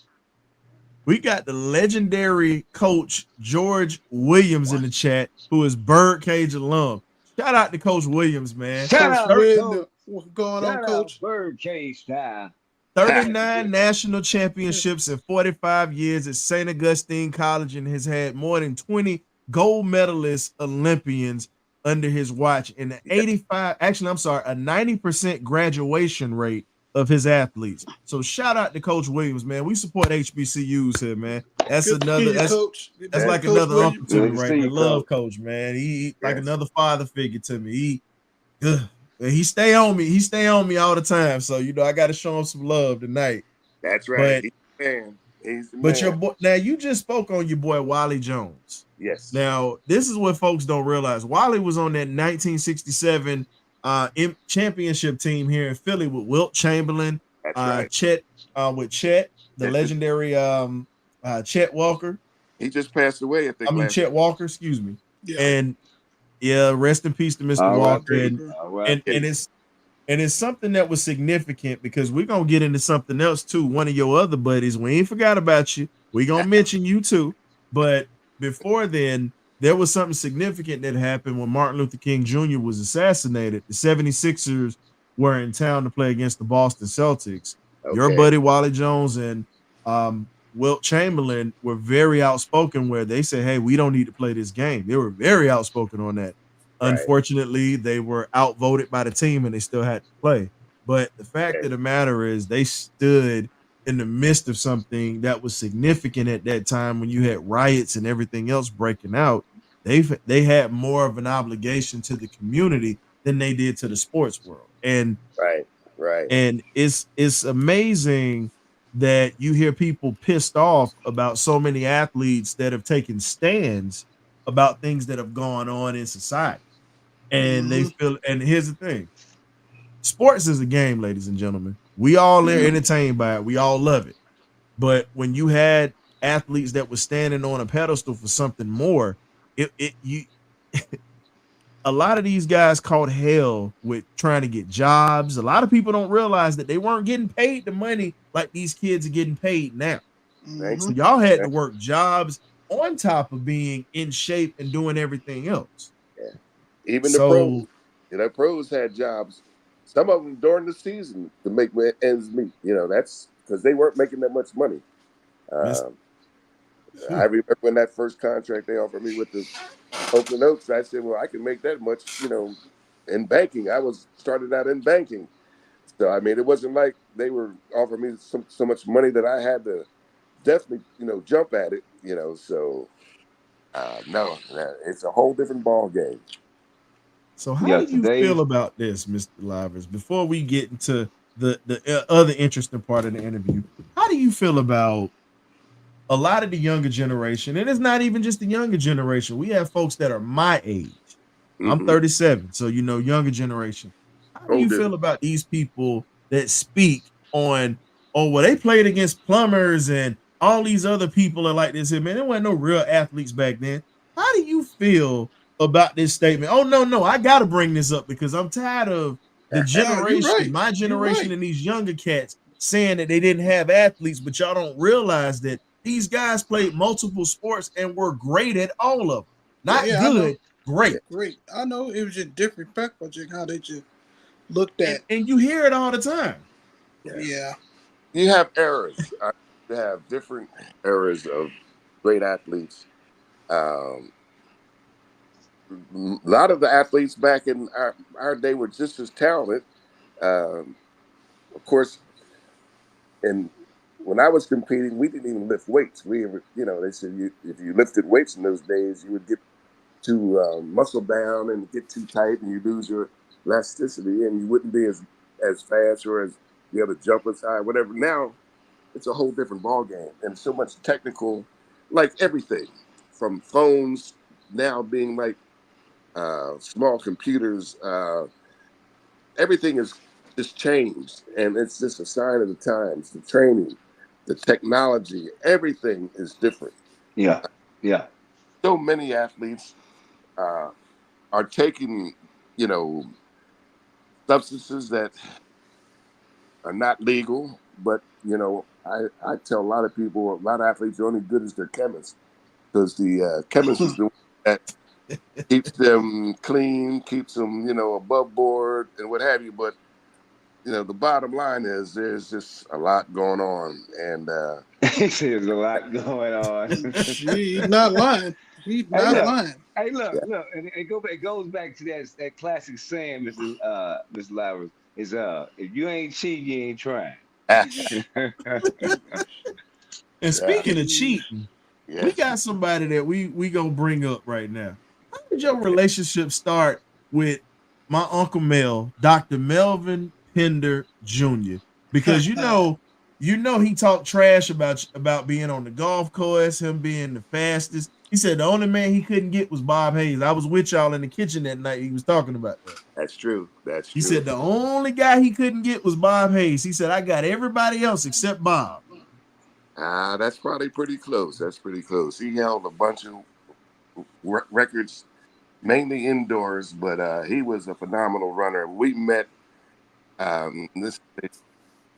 We got the legendary coach George Williams in the chat, who is Birdcage alum. Shout out to Coach Williams, man. Shout out, Coach. What's going on, Coach? Birdcage style. 39 national championships in 45 years at St. Augustine College, and has had more than 20 gold medalist Olympians under his watch, and a 90% graduation rate of his athletes. So shout out to Coach Williams, man. We support HBCUs here, man. That's Coach. That's like Coach another uncle to me, right? I love Coach, man. He like another father figure to me. He stay on me. He stay on me all the time. So I got to show him some love tonight. That's right. He's the man. Your boy, now you just spoke on your boy Wally Jones. Yes. Now this is what folks don't realize. Wally was on that 1967 championship team here in Philly with Wilt Chamberlain, right. Chet, the legendary Chet Walker. He just passed away, I think. Chet Walker, excuse me. Yeah. And rest in peace to Mr. Walker. And it's something that was significant, because we're gonna get into something else too. One of your other buddies, we ain't forgot about you. We're gonna mention you too. But before then, there was something significant that happened when Martin Luther King Jr. was assassinated. The 76ers were in town to play against the Boston Celtics. Okay. Your buddy Wally Jones and Wilt Chamberlain were very outspoken, where they said, hey, we don't need to play this game. They were very outspoken on that. Right. Unfortunately, they were outvoted by the team, and they still had to play. But the fact of the matter is, they stood in the midst of something that was significant at that time, when you had riots and everything else breaking out. They had more of an obligation to the community than they did to the sports world. And Right. it's amazing that you hear people pissed off about so many athletes that have taken stands about things that have gone on in society. And they feel, and here's the thing. Sports is a game, ladies and gentlemen. We all are entertained by it. We all love it. But when you had athletes that were standing on a pedestal for something more, you a lot of these guys caught hell with trying to get jobs. A lot of people don't realize that they weren't getting paid the money like these kids are getting paid now. Thanks. So y'all had to work jobs on top of being in shape and doing everything else. Even the pros, pros had jobs. Some of them during the season to make ends meet. That's because they weren't making that much money. I remember when that first contract they offered me with the Oakland Oaks, I said, well, I can make that much, in banking. I was started out in banking. So, I mean, it wasn't like they were offering me so much money that I had to definitely, jump at it, so no, it's a whole different ball game. So how do you feel about this, Mr. Livers? Before we get into the other interesting part of the interview, how do you feel about a lot of the younger generation? And it's not even just the younger generation. We have folks that are my age. I'm 37, so younger generation. How do you feel about these people that speak on, oh, well, they played against plumbers and all these other people are like this here, man? There weren't no real athletes back then. How do you feel about this statement? Oh, no, I got to bring this up because I'm tired of the generation, my generation, and these younger cats saying that they didn't have athletes, but y'all don't realize that these guys played multiple sports and were great at all of them. Not good, great. Great. I know it was just different just how they just looked at. And you hear it all the time. Yeah. You have eras. You have different eras of great athletes. A lot of the athletes back in our day were just as talented. Of course, and when I was competing, we didn't even lift weights. They said if you lifted weights in those days, you would get too muscle bound and get too tight, and you lose your elasticity, and you wouldn't be as fast or as be able to jump as high, whatever. Now, it's a whole different ball game, and so much technical, like everything, from phones now being like small computers. Everything is changed, and it's just a sign of the times. The training, the technology, everything is different. Yeah. So many athletes are taking, substances that are not legal, but I tell a lot of people, a lot of athletes are only good as their chemist, because the chemist is the one that keeps them clean, keeps them, above board and what have you. But the bottom line is there's just a lot going on, and there's a lot going on. He's not lying. He's not lying. Hey, look, and it goes back to that classic saying, Mr. Lowers, is if you ain't cheating, you ain't trying. And speaking of cheating, we got somebody that we gonna bring up right now. How did your relationship start with my Uncle Mel, Dr. Melvin Pender Jr.? Because you know he talked trash about being on the golf course, him being the fastest. He said the only man he couldn't get was Bob Hayes. I was with y'all in the kitchen that night. He was talking about that. That's true. He said the only guy he couldn't get was Bob Hayes. He said, I got everybody else except Bob. That's probably pretty close. That's pretty close. He held a bunch of records, mainly indoors, but he was a phenomenal runner. We met.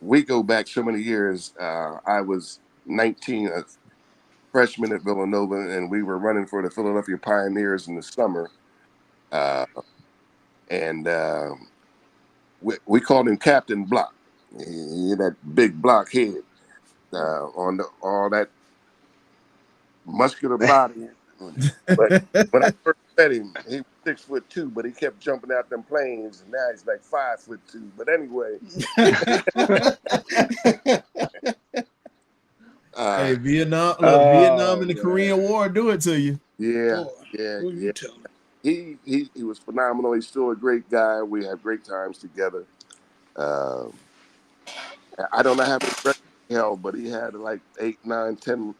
We go back so many years. I was 19, a freshman at Villanova, and we were running for the Philadelphia Pioneers in the summer. And we called him Captain Block. He had that big block head on all that muscular body. But when I first met him, he was 6'2", but he kept jumping out them planes, and now he's like 5'2". But anyway, hey, Vietnam and the Korean War do it to you. Yeah. Who you telling? he was phenomenal. He's still a great guy. We have great times together. Um, I don't know how many records he held, but he had like 8, 9, 10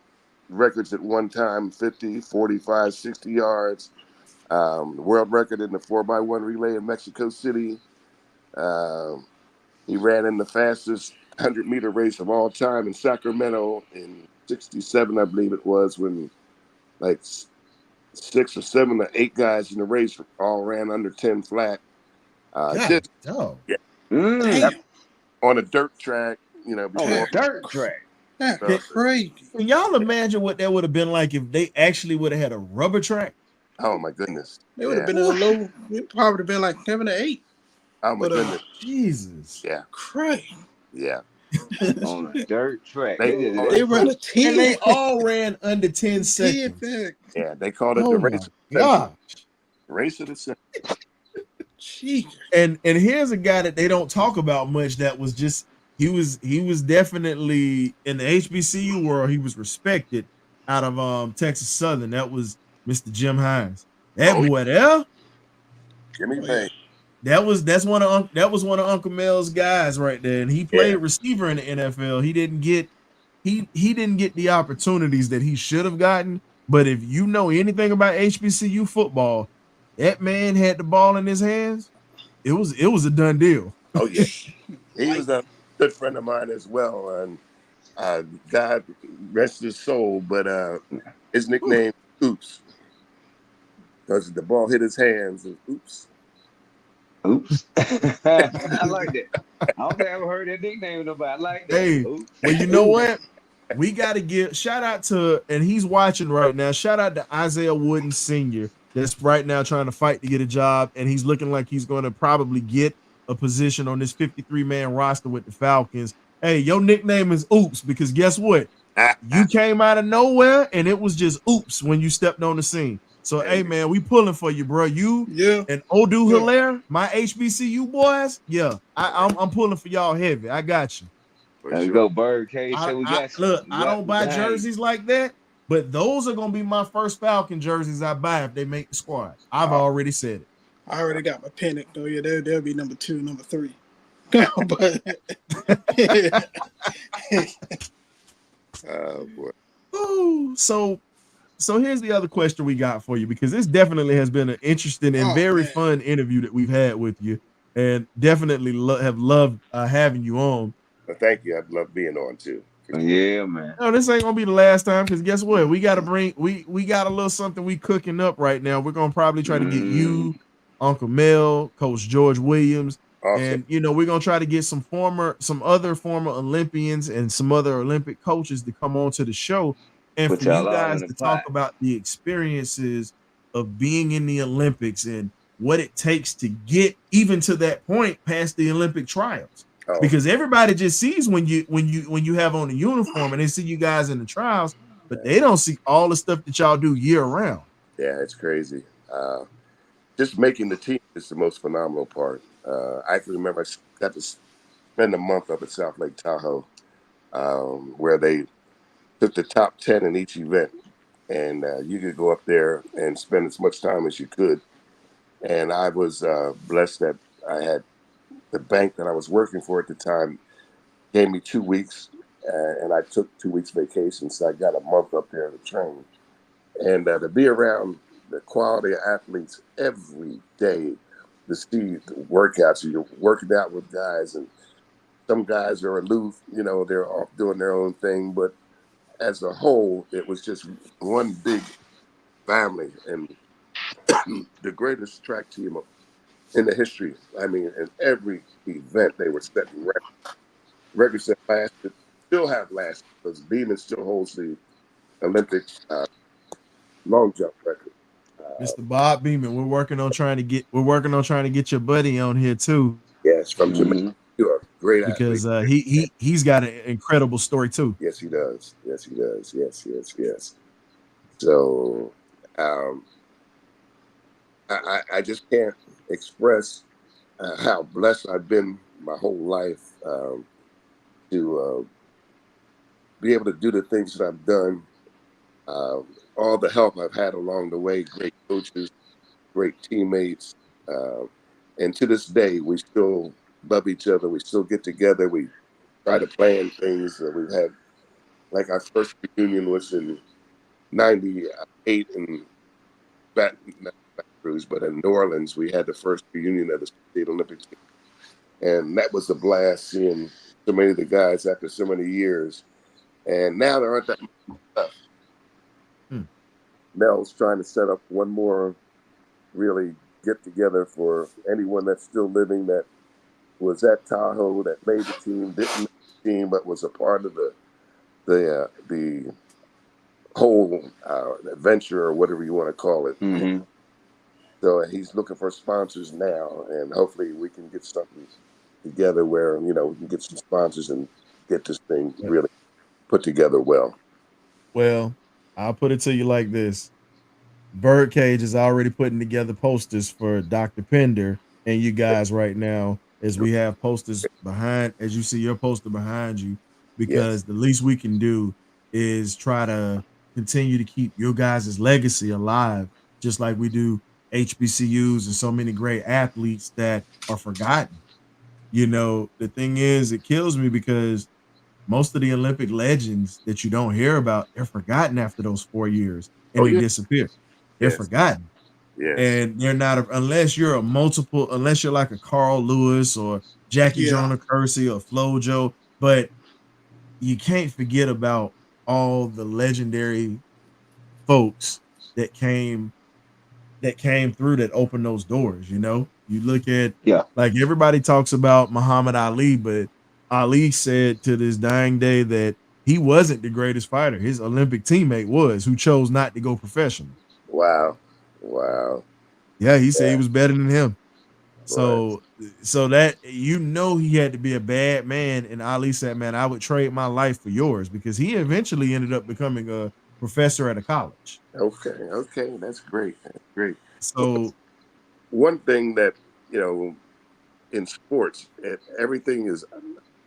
records at one time: 50, 45, 60 yards. The world record in the 4x1 relay in Mexico City. Um, he ran in the fastest 100-meter race of all time in Sacramento in '67, I believe it was, when like 6 or 7 or 8 guys in the race all ran under 10 flat. God, Just no. yeah, Mm, Damn. on a dirt track, on a before. dirt track. That's So, crazy. Can y'all imagine what that would have been like if they actually would have had a rubber track? oh my goodness, They would have yeah. been in a low. It probably been like 7 or 8. Oh my But goodness, Jesus. yeah, crazy. yeah. On a dirt track. They They run a And 10. they all ran under 10 10 seconds. back. yeah, they called it the Oh race my of the century. God. Race of the century. Jeez. And here's a guy that they don't talk about much that was just he was definitely in the HBCU world, he was respected out of Texas Southern. That was Mr. Jim Hines. That Oh, boy there, Jimmy Oh, Payne. yeah. that was one of Uncle Mel's guys right there. And he played Yeah. receiver in the NFL. He didn't get the opportunities that he should have gotten. But if you know anything about HBCU football, that man had the ball in his hands. It was a done deal. Oh yeah. He Like, was a good friend of mine as well, and God rest his soul. But his Ooh, nickname Oops, because the ball hit his hands. And oops. Oops. I like that. I don't think I ever heard that nickname of nobody. I like that. hey, Oops. well, you know what? We got to give shout out to, and he's watching right now. Shout out to Isaiah Wooden Sr. That's right now trying to fight to get a job, and he's looking like he's going to probably get a position on this 53-man roster with the Falcons. Hey, your nickname is Oops because guess what? You came out of nowhere, and it was just oops when you stepped on the scene. So, hey, Hey, man, we pulling for you, bro. You yeah. and Odu Yeah. Hilaire, my HBCU boys, yeah, I'm pulling for y'all heavy. I got you. for There we sure. go, Birdcage. Say we I got you. look, I don't We buy behind you. jerseys like that, but those are gonna be my first Falcon jerseys I buy if they make the squad. I've Oh, already said it. I already got my pennant, though. Yeah, they'll be number 2, number 3. But boy. Ooh, so here's the other question we got for you because this definitely has been an interesting and oh very man. fun interview that we've had with you, and definitely have loved having you on. But thank you. I'd love being on too. For sure. Yeah, man. No, this ain't gonna be the last time because guess what? We got a little something we cooking up right now. We're gonna probably try to get Mm. you, Uncle Mel, Coach George Williams, Awesome. and we're gonna try to get some other former Olympians and some other Olympic coaches to come on to the show, and Put for you y'all all guys in the to pot. talk about the experiences of being in the Olympics and what it takes to get even to that point past the Olympic trials Oh, because everybody just sees when you have on the uniform and they see you guys in the trials, but they don't see all the stuff that y'all do year round. yeah, it's crazy. Just making the team is the most phenomenal part. I can remember I got to spend a month up at South Lake Tahoe, where they took the top 10 in each event, and you could go up there and spend as much time as you could. And I was blessed that I had the bank that I was working for at the time gave me 2 weeks, and I took 2 weeks vacation, so I got a month up there to train and to be around the quality of athletes every day, to see the workouts. You're working out with guys, and some guys are aloof, they're off doing their own thing, but as a whole, it was just one big family and the greatest track team in the history. I mean, in every event, they were setting records that lasted, still have lasted, because Beeman still holds the Olympic long jump record. Uh, Mr. Bob Beeman, we're working on trying to get your buddy on here too yes, from Jamaica. Mm-hmm. You're a great athlete. because he's got an incredible story too. Yes, he does. Yes, he does. Yes, yes, yes. So um, I just can't express how blessed I've been my whole life, to be able to do the things that I've done. All the help I've had along the way, great coaches, great teammates. And to this day, we still love each other. We still get together. We try to plan things. We've had, like, our first reunion was in '98 in not Baton Rouge, but in New Orleans. We had the first reunion of the State Olympic team. And that was a blast seeing so many of the guys after so many years. And now there aren't that many left. Mel's trying to set up one more really get together for anyone that's still living that was at Tahoe, that made the team, didn't make the team, but was a part of the whole adventure, or whatever you want to call it. Mm-hmm. So he's looking for sponsors now, and hopefully we can get something together where, we can get some sponsors and get this thing really put together well. Well, I'll put it to you like this. Birdcage is already putting together posters for Dr. Pender and you guys right now, as we have posters behind, as you see your poster behind you, because Yes. the least we can do is try to continue to keep your guys' legacy alive, just like we do HBCUs and so many great athletes that are forgotten. The thing is, it kills me because most of the Olympic legends that you don't hear about, they're forgotten after those 4 years and Oh, they yeah. disappear. They're Yes. forgotten. Yes. And they're not unless you're unless you're like a Carl Lewis or Jackie Yeah. Jonah Kersey or Flojo, but you can't forget about all the legendary folks that came through that opened those doors. You look at, Yeah. like, everybody talks about Muhammad Ali, but Ali said to this dying day that he wasn't the greatest fighter. His Olympic teammate was, who chose not to go professional. Wow. Wow. Yeah, he said he Yeah. was better than him. Right. So that he had to be a bad man, and Ali said, "Man, I would trade my life for yours," because he eventually ended up becoming a professor at a college. Okay. Okay. That's great. That's great. Well, So one thing that, in sports, everything is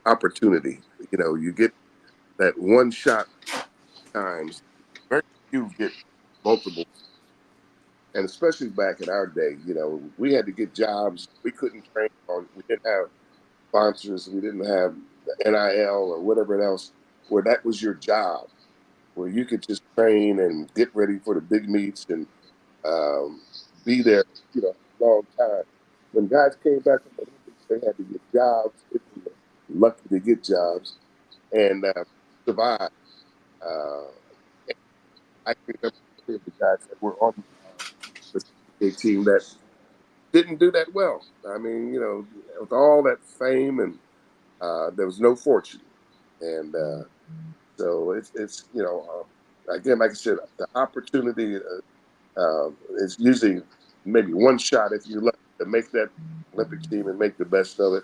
opportunity. You get that one shot times. Very few get multiple. And especially back in our day, we had to get jobs. We couldn't train on, we didn't have sponsors. We didn't have the NIL or whatever else, where that was your job, where you could just train and get ready for the big meets and um, be there, a long time. When guys came back from the Olympics, they had to get jobs. If they were lucky to get jobs and survive. Uh, I can remember the guys that were on the team that didn't do that well. I mean, with all that fame and there was no fortune, and so it's again, like I said, the opportunity is usually maybe one shot if you're lucky to make that Olympic team and make the best of it.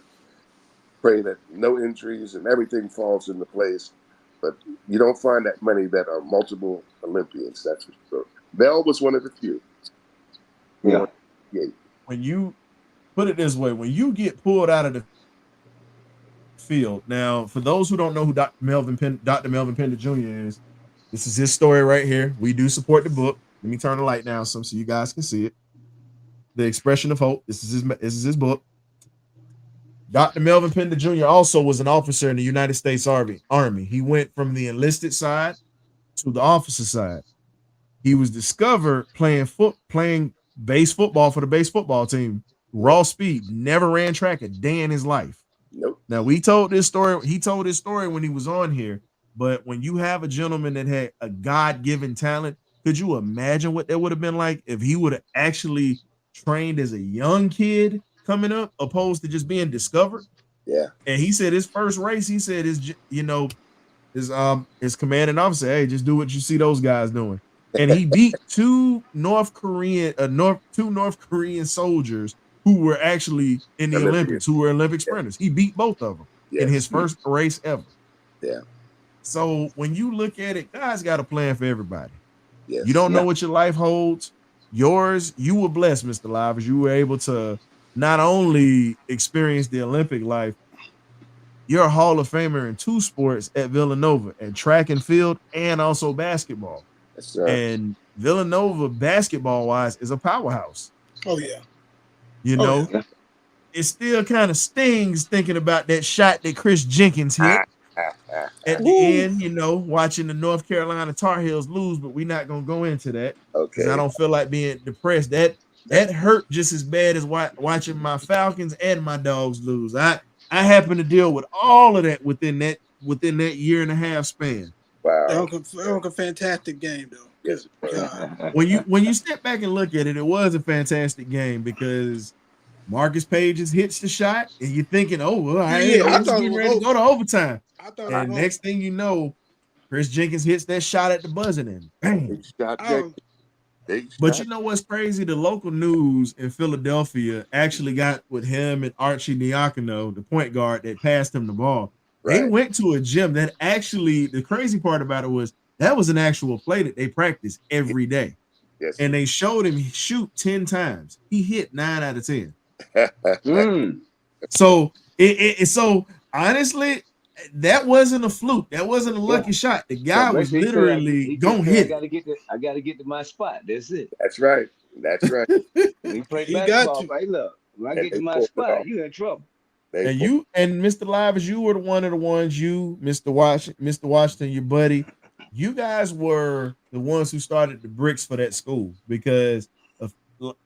Pray that no injuries and everything falls into place, but you don't find that many that are multiple Olympians. That's for sure. Bell was one of the few. Yeah. when you put it this way, when you get pulled out of the field, now for those who don't know who Dr. Melvin Pender Jr. is, this is his story right here. We do support the book. Let me turn the light down so you guys can see it. The Expression of Hope. This is his book. Dr. Melvin Pender Jr. also was an officer in the United States Army. He went from the enlisted side to the officer side. He was discovered playing base football for the base football team. Raw speed, never ran track a day in his life. Nope. Now, we told this story. He told his story when he was on here. But when you have a gentleman that had a God-given talent, could you imagine what that would have been like if he would have actually trained as a young kid coming up, opposed to just being discovered? Yeah. And he said his first race, he said his commanding officer, hey, just do what you see those guys doing. And he beat two North Korean soldiers who were actually in the Olympics, who were Olympic sprinters. He beat both of them in his first race ever. Yeah. So when you look at it, God's got a plan for everybody. Yes. You don't know what your life holds. Yours, you were blessed, Mr. Livers. You were able to not only experience the Olympic life, you're a Hall of Famer in two sports at Villanova, at track and field, and also basketball. Yes, sir. And Villanova, basketball wise, is a powerhouse. Oh yeah. You Oh, know, yeah. it still kind of stings thinking about that shot that Chris Jenkins hit at the Woo. end, you know, watching the North Carolina Tar Heels lose, but we're not gonna go into that because I Okay. don't feel like being depressed. That hurt just as bad as watching my Falcons and my Dogs lose. I happen to deal with all of that within that year and a half span. Wow. That was a fantastic game, though. Good Yes, it was. God. When you step back and look at it, it was a fantastic game because Marcus Pages hits the shot, and you're thinking, "Oh, well, all right, Yeah, I it's thought it getting was ready to over. go to overtime." I thought it And was next thing you know, Chris Jenkins hits that shot at the buzzer, and bang. Big shot, over. Jake. Big But shot. you know what's crazy? The local news in Philadelphia actually got with him and Archie Diacono, the point guard that passed him the ball. They Right. went to a gym that actually, the crazy part about it was that was an actual play that they practice every day. Yes. And they showed him shoot 10 times. He hit 9 out of 10. So so honestly, that wasn't a fluke. That wasn't a lucky shot. The guy was literally gonna hit it. I gotta get to my spot. That's it. That's right. That's right. When you play He got basketball, to. hey, look, when I And get they to my pulled it spot, off. you in trouble. They And pulled- you and Mr. Livers, you were one of the ones, you, Mr. Washington, your buddy, you guys were the ones who started the bricks for that school because of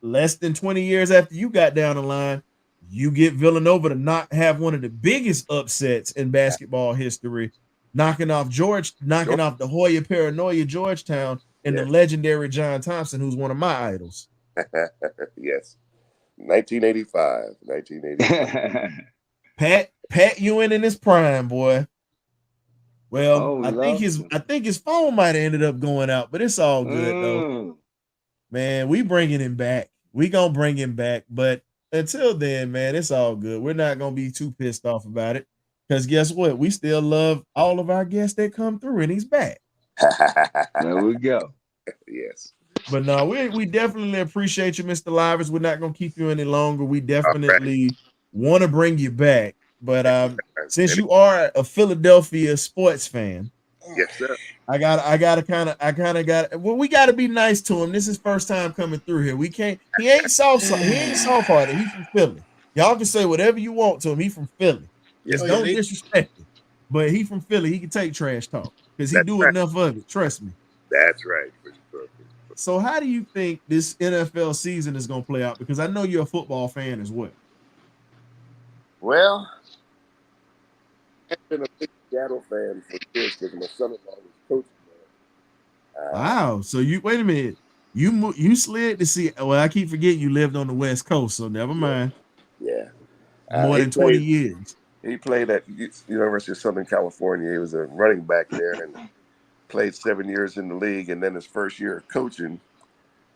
less than 20 years after you got down the line, you get Villanova to not have one of the biggest upsets in basketball history, knocking off the Hoya Paranoia Georgetown and the Yes. legendary John Thompson, who's one of my idols. Yes. 1985. Pat Ewing in his prime, boy. Well, Oh, I think his phone might have ended up going out, but it's all good though. Man, we bringing him back. We gonna bring him back, but until then, man, it's all good. We're not gonna be too pissed off about it because guess what? We still love all of our guests that come through, and he's back. There we go. Yes. But no, we definitely appreciate you, Mr. Livers. We're not gonna keep you any longer. We definitely want to bring you back. But since you are a Philadelphia sports fan, Yes, sir. I gotta kind of well, we gotta be nice to him. This is first time coming through here. We can't, he ain't soft-hearted. He's from Philly. Y'all can say whatever you want to him. He from Philly. Yes, Just don't disrespect him. But he from Philly, he can take trash talk because he That's do right. enough of it. Trust me. That's right. So how do you think this NFL season is gonna play out? Because I know you're a football fan as well. Well, I've been a big Seattle fan for years because my son-in-law was coaching there. Wow. So you wait a minute. You slid to see. Well, I keep forgetting you lived on the West Coast, so never mind. Yeah. More than 20 years. He played at University of Southern California. He was a running back there and played 7 years in the league. And then his first year of coaching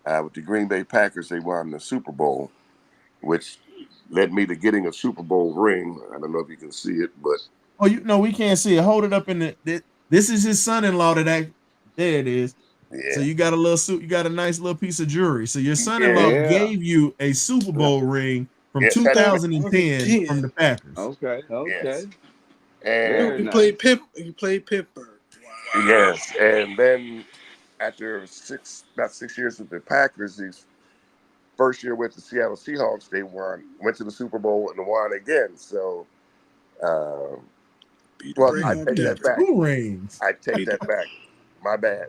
with the Green Bay Packers, they won the Super Bowl, which led me to getting a Super Bowl ring. I don't know if you can see it, but we can't see it. Hold it up in the. This is his son-in-law there it is. yeah. So you got a little suit. You got a nice little piece of jewelry. So your son-in-law gave you a Super Bowl ring from 2010 from the Packers. Okay. Yes. And He played Pittsburgh. Wow. Yes, and then after about 6 years with the Packers, his first year with the Seattle Seahawks, they went to the Super Bowl and won again. So, I take that back. 2 rings. I take that back. My bad.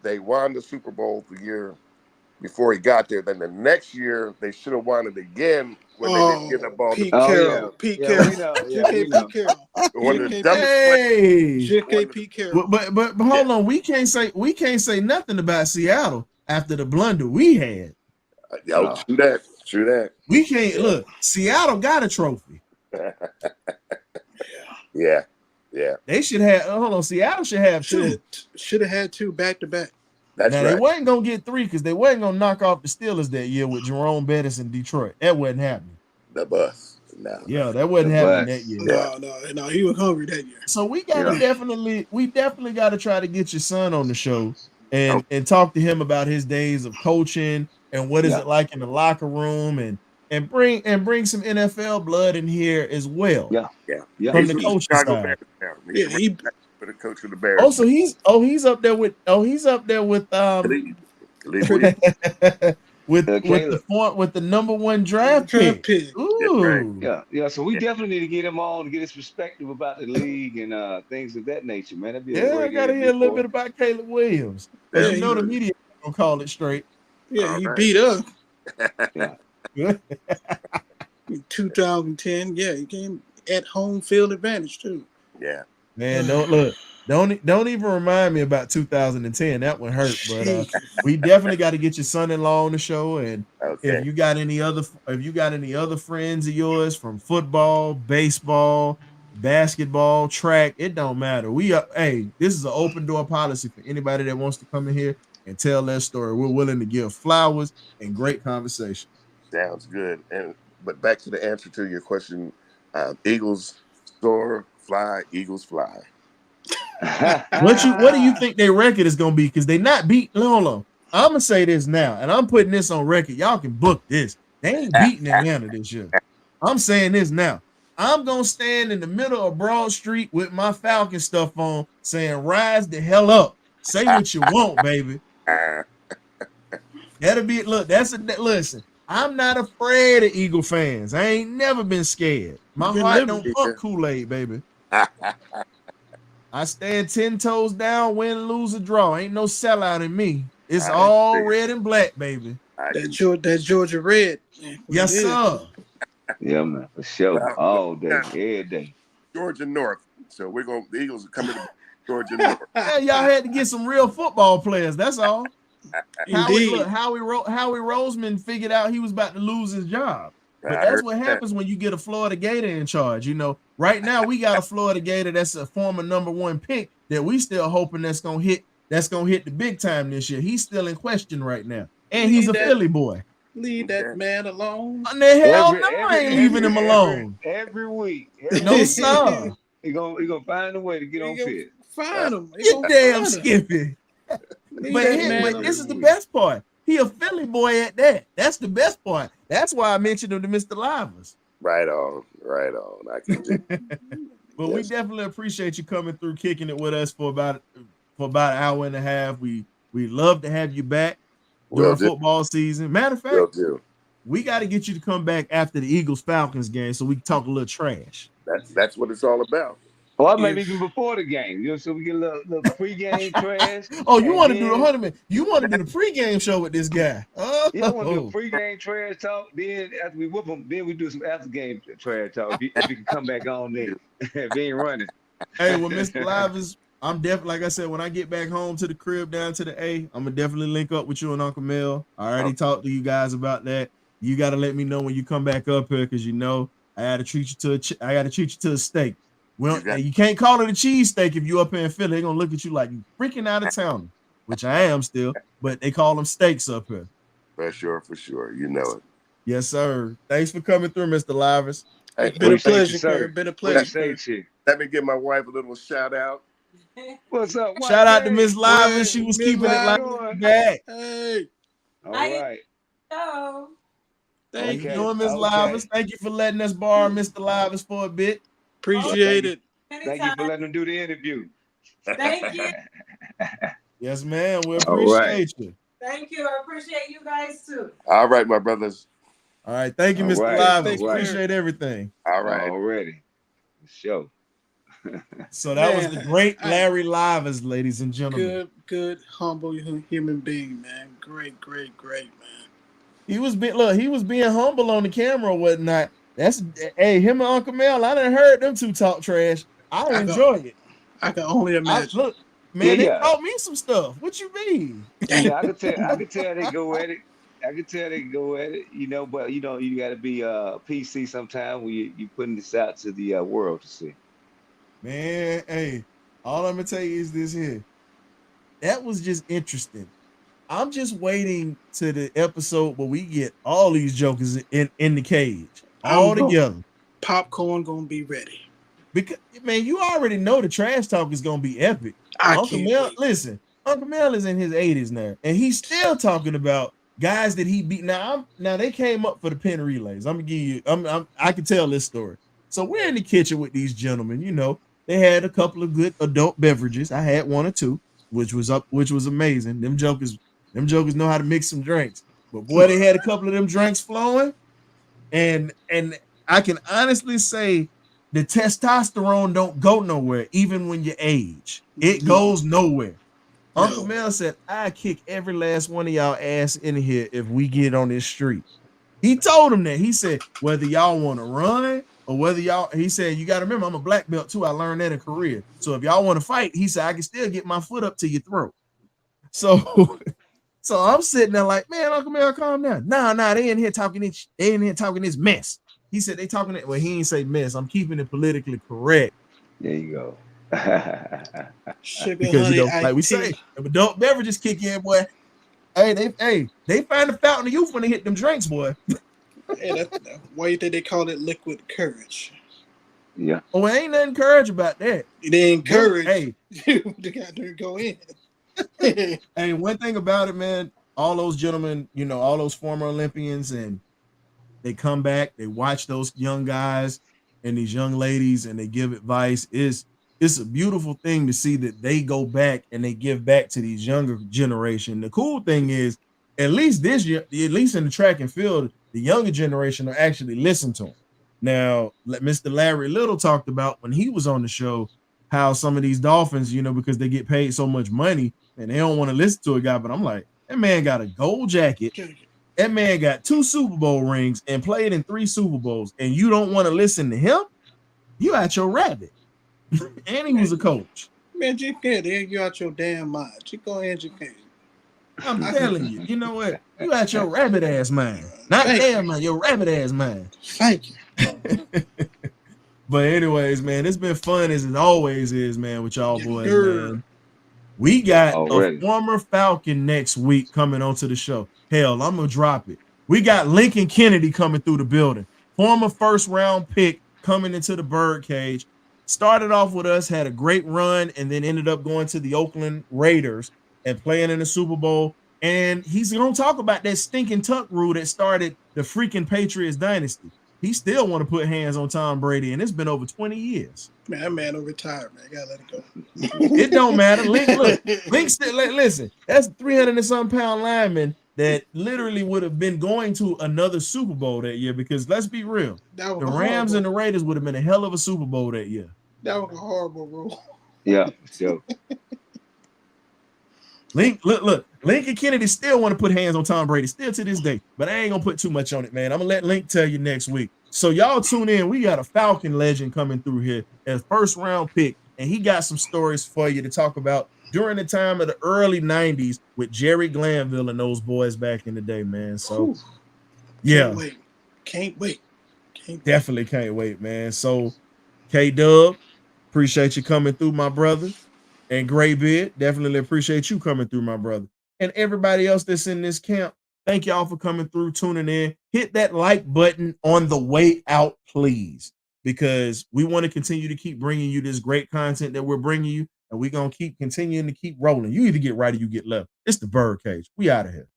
They won the Super Bowl the year before he got there. Then the next year, they should have won it again when they didn't get the ball. Pete Carroll. Pete Carroll. One of the dumbest Pete Carroll. But hold on, we can't say nothing about Seattle after the blunder we had. True that. We can't look. Seattle got a trophy. Yeah. They should have. Hold on, Seattle should have 2. Should have had 2 back to back. That's now right. they wasn't gonna get 3 because they wasn't gonna knock off the Steelers that year with Jerome Bettis in Detroit. That wasn't happening. The bus. No. Yeah, that wasn't happening that year. No, he was hungry that year. So we gotta definitely gotta try to get your son on the show and talk to him about his days of coaching and what is it like in the locker room and bring some NFL blood in here as well. Yeah. From the coaching side. He for the coach of the Bears. Oh, so he's up there with with Caleb. with the number 1 draft pick. That's right. Ooh. Yeah. So we Yeah. definitely need to get him on to get his perspective about the league and things of that nature, man. That'd be a Yeah, I great gotta hear interview a little for bit him. about Caleb Williams. Because Yeah, you know the he, media gonna call it straight. yeah, All he right. beat us Yeah. in 2010. Yeah, he came at home field advantage too. Yeah. Man, don't even remind me about 2010. That one hurt. But Jesus. we definitely got to get your son-in-law on the show. And if Okay. you got any other friends of yours from football, baseball, basketball, track, it don't matter. This is an open door policy for anybody that wants to come in here and tell their story. We're willing to give flowers and great conversation. Sounds good. But back to the answer to your question, Eagles soar, fly, Eagles fly. What do you think their record is gonna be? Because they not beat. Hold on. I'm gonna say this now, and I'm putting this on record. Y'all can book this. They ain't beating Atlanta this year. I'm saying this now. I'm gonna stand in the middle of Broad Street with my Falcon stuff on, saying "Rise the hell up." Say what you want, baby. That'll be look. Listen. I'm not afraid of Eagle fans. I ain't never been scared. My Been heart living. don't pump Kool-Aid, baby. I stand 10 toes down, win, lose, or draw. Ain't no sellout in me. It's I all understand. red and black, baby. That Georgia red. Yes, sir. Yeah, man, for sure. Well, All day, every day. Georgia North. So the Eagles are coming to Georgia North. Yeah, y'all had to get some real football players. That's all. Indeed. Howie Roseman figured out he was about to lose his job. But I that's heard what that. happens when you get a Florida Gator in charge. You know, right now we got a Florida Gator that's a former number 1 pick that we still hoping that's gonna hit the big time this year. He's still in question right now, and he's a Philly boy. Leave that man alone. On the hell no, I ain't leaving him alone. Every week. No sir. He gonna find a way to get on field. Find him. You damn Skippy. Leave But that man this is the alone. best part. He a Philly boy at that. That's the best part. That's why I mentioned him to Mr. Livers. Right on. I can do. But we definitely appreciate you coming through, kicking it with us for about an hour and a half. We love to have you back during football season. Matter of fact, we got to get you to come back after the Eagles Falcons game so we can talk a little trash. That's what it's all about. Or maybe even before the game, so we get a little pregame trash. Oh, you want to do the 100-man? You want to do the pregame show with this guy? Oh, yeah, I want to do a pregame trash talk. Then after we whoop him, then we do some after game trash talk. If you can come back on there, if he ain't running. Hey, well, Mr. Livers, I'm definitely, like I said, when I get back home to the crib down to the A, I'm gonna definitely link up with you and Uncle Mel. I already talked to you guys about that. You got to let me know when you come back up here, because I got to treat you to a steak. Well, you can't call it a cheesesteak if you up here in Philly. They're gonna look at you like you freaking out of town, which I am still, but they call them steaks up here. For sure. You know it. Yes, sir. Thanks for coming through, Mr. Livers. It's been a pleasure, sir. Been a pleasure. Let me give my wife a little shout out. What's up? Shout out to Miss Livers. She was keeping it like back. Hey. All right. Hello. Thank you doing, Miss Livers. Thank you for letting us borrow Mr. Livers for a bit. Appreciate it. Thank you for letting him do the interview. Thank you. Yes, ma'am. We appreciate you. Thank you. I appreciate you guys too. All right, my brothers. All right. Thank you, Mr. Livers. Appreciate everything. All right. Already. Show. So that was the great Larry Livers, ladies and gentlemen. Good, humble human being, man. Great, man. He was being humble on the camera or whatnot. Him and Uncle Mel, I done heard them two talk trash. I enjoy it. I can only imagine. They taught me some stuff. What you mean? Yeah, I could tell they go at it. But you got to be PC sometime when you putting this out to the world to see. Man, hey, all I'm gonna tell you is this here. That was just interesting. I'm just waiting to the episode where we get all these jokers in the cage all together. Popcorn gonna be ready. Because man, you already know the trash talk is gonna be epic. Uncle Mel is in his 80s now, and he's still talking about guys that he beat. Now they came up for the pin relays. I'm gonna give you. I can tell this story. So we're in the kitchen with these gentlemen. They had a couple of good adult beverages. I had one or two, which was amazing. Them jokers know how to mix some drinks. But boy, they had a couple of them drinks flowing, and I can honestly say the testosterone don't go nowhere, even when you age. It goes nowhere. Uncle Mel said, I kick every last one of y'all ass in here if we get on this street. He told him that. He said, whether y'all want to run or whether y'all, he said, you got to remember, I'm a black belt too. I learned that in Korea. So if y'all want to fight, he said, I can still get my foot up to your throat. So so I'm sitting there like, man, Uncle Mel, calm down. Nah, they in here talking this mess. He said they talking it. Well, he ain't say mess. I'm keeping it politically correct. There you go. Sugar, Because honey, you know, like we say, if adult beverages kick in, boy. Hey, they find the fountain of youth when they hit them drinks, boy. Hey, why you think they call it liquid courage? Yeah. Oh, ain't nothing courage about that. They encourage hey, you to got to go in. Hey, one thing about it, man, all those gentlemen, you know, all those former Olympians, and they come back, they watch those young guys and these young ladies, and they give advice. It's a beautiful thing to see that they go back and they give back to these younger generation. The cool thing is, at least this year, at least in the track and field, the younger generation are actually listen to them. Now, Mr. Larry Little talked about when he was on the show how some of these Dolphins, you know, because they get paid so much money and they don't want to listen to a guy. But I'm like, that man got a gold jacket. That man got 2 Super Bowl rings and played in 3 Super Bowls, and you don't want to listen to him? You out your rabbit. And he was a coach. Man, you can't. You out your damn mind. You go ahead, you can. I'm telling you. You know what? You out your rabbit ass mind. Not damn mind, your rabbit ass mind. Thank you. But anyways, man, it's been fun as it always is, man, with y'all boys, man. We got a former Falcon next week coming onto the show. Hell, I'm gonna drop it. We got Lincoln Kennedy coming through the building. Former first-round pick coming into the birdcage. Started off with us, had a great run, and then ended up going to the Oakland Raiders and playing in the Super Bowl. And he's gonna talk about that stinking tuck rule that started the freaking Patriots dynasty. He still want to put hands on Tom Brady, and it's been over 20 years. Man, that man will retire, man. I gotta let it go. It don't matter. Link still, listen, that's 300 and some pound lineman that literally would have been going to another Super Bowl that year, because let's be real, the Rams and the Raiders would have been a hell of a Super Bowl that year. That was a horrible rule. Yeah, sure. Lincoln Kennedy still want to put hands on Tom Brady, still to this day, but I ain't gonna put too much on it, man. I'm gonna let Link tell you next week. So y'all tune in. We got a Falcon legend coming through here as first round pick, and he got some stories for you to talk about during the time of the early 90s with Jerry Glanville and those boys back in the day, man. So yeah, can't wait. Definitely can't wait, man. So K-Dub, appreciate you coming through, my brother. And Graybeard, definitely appreciate you coming through, my brother. And everybody else that's in this camp, thank y'all for coming through, tuning in. Hit that like button on the way out, please, because we want to continue to keep bringing you this great content that we're bringing you, and we're going to keep continuing to keep rolling. You either get right or you get left. It's the Birdcage. We out of here.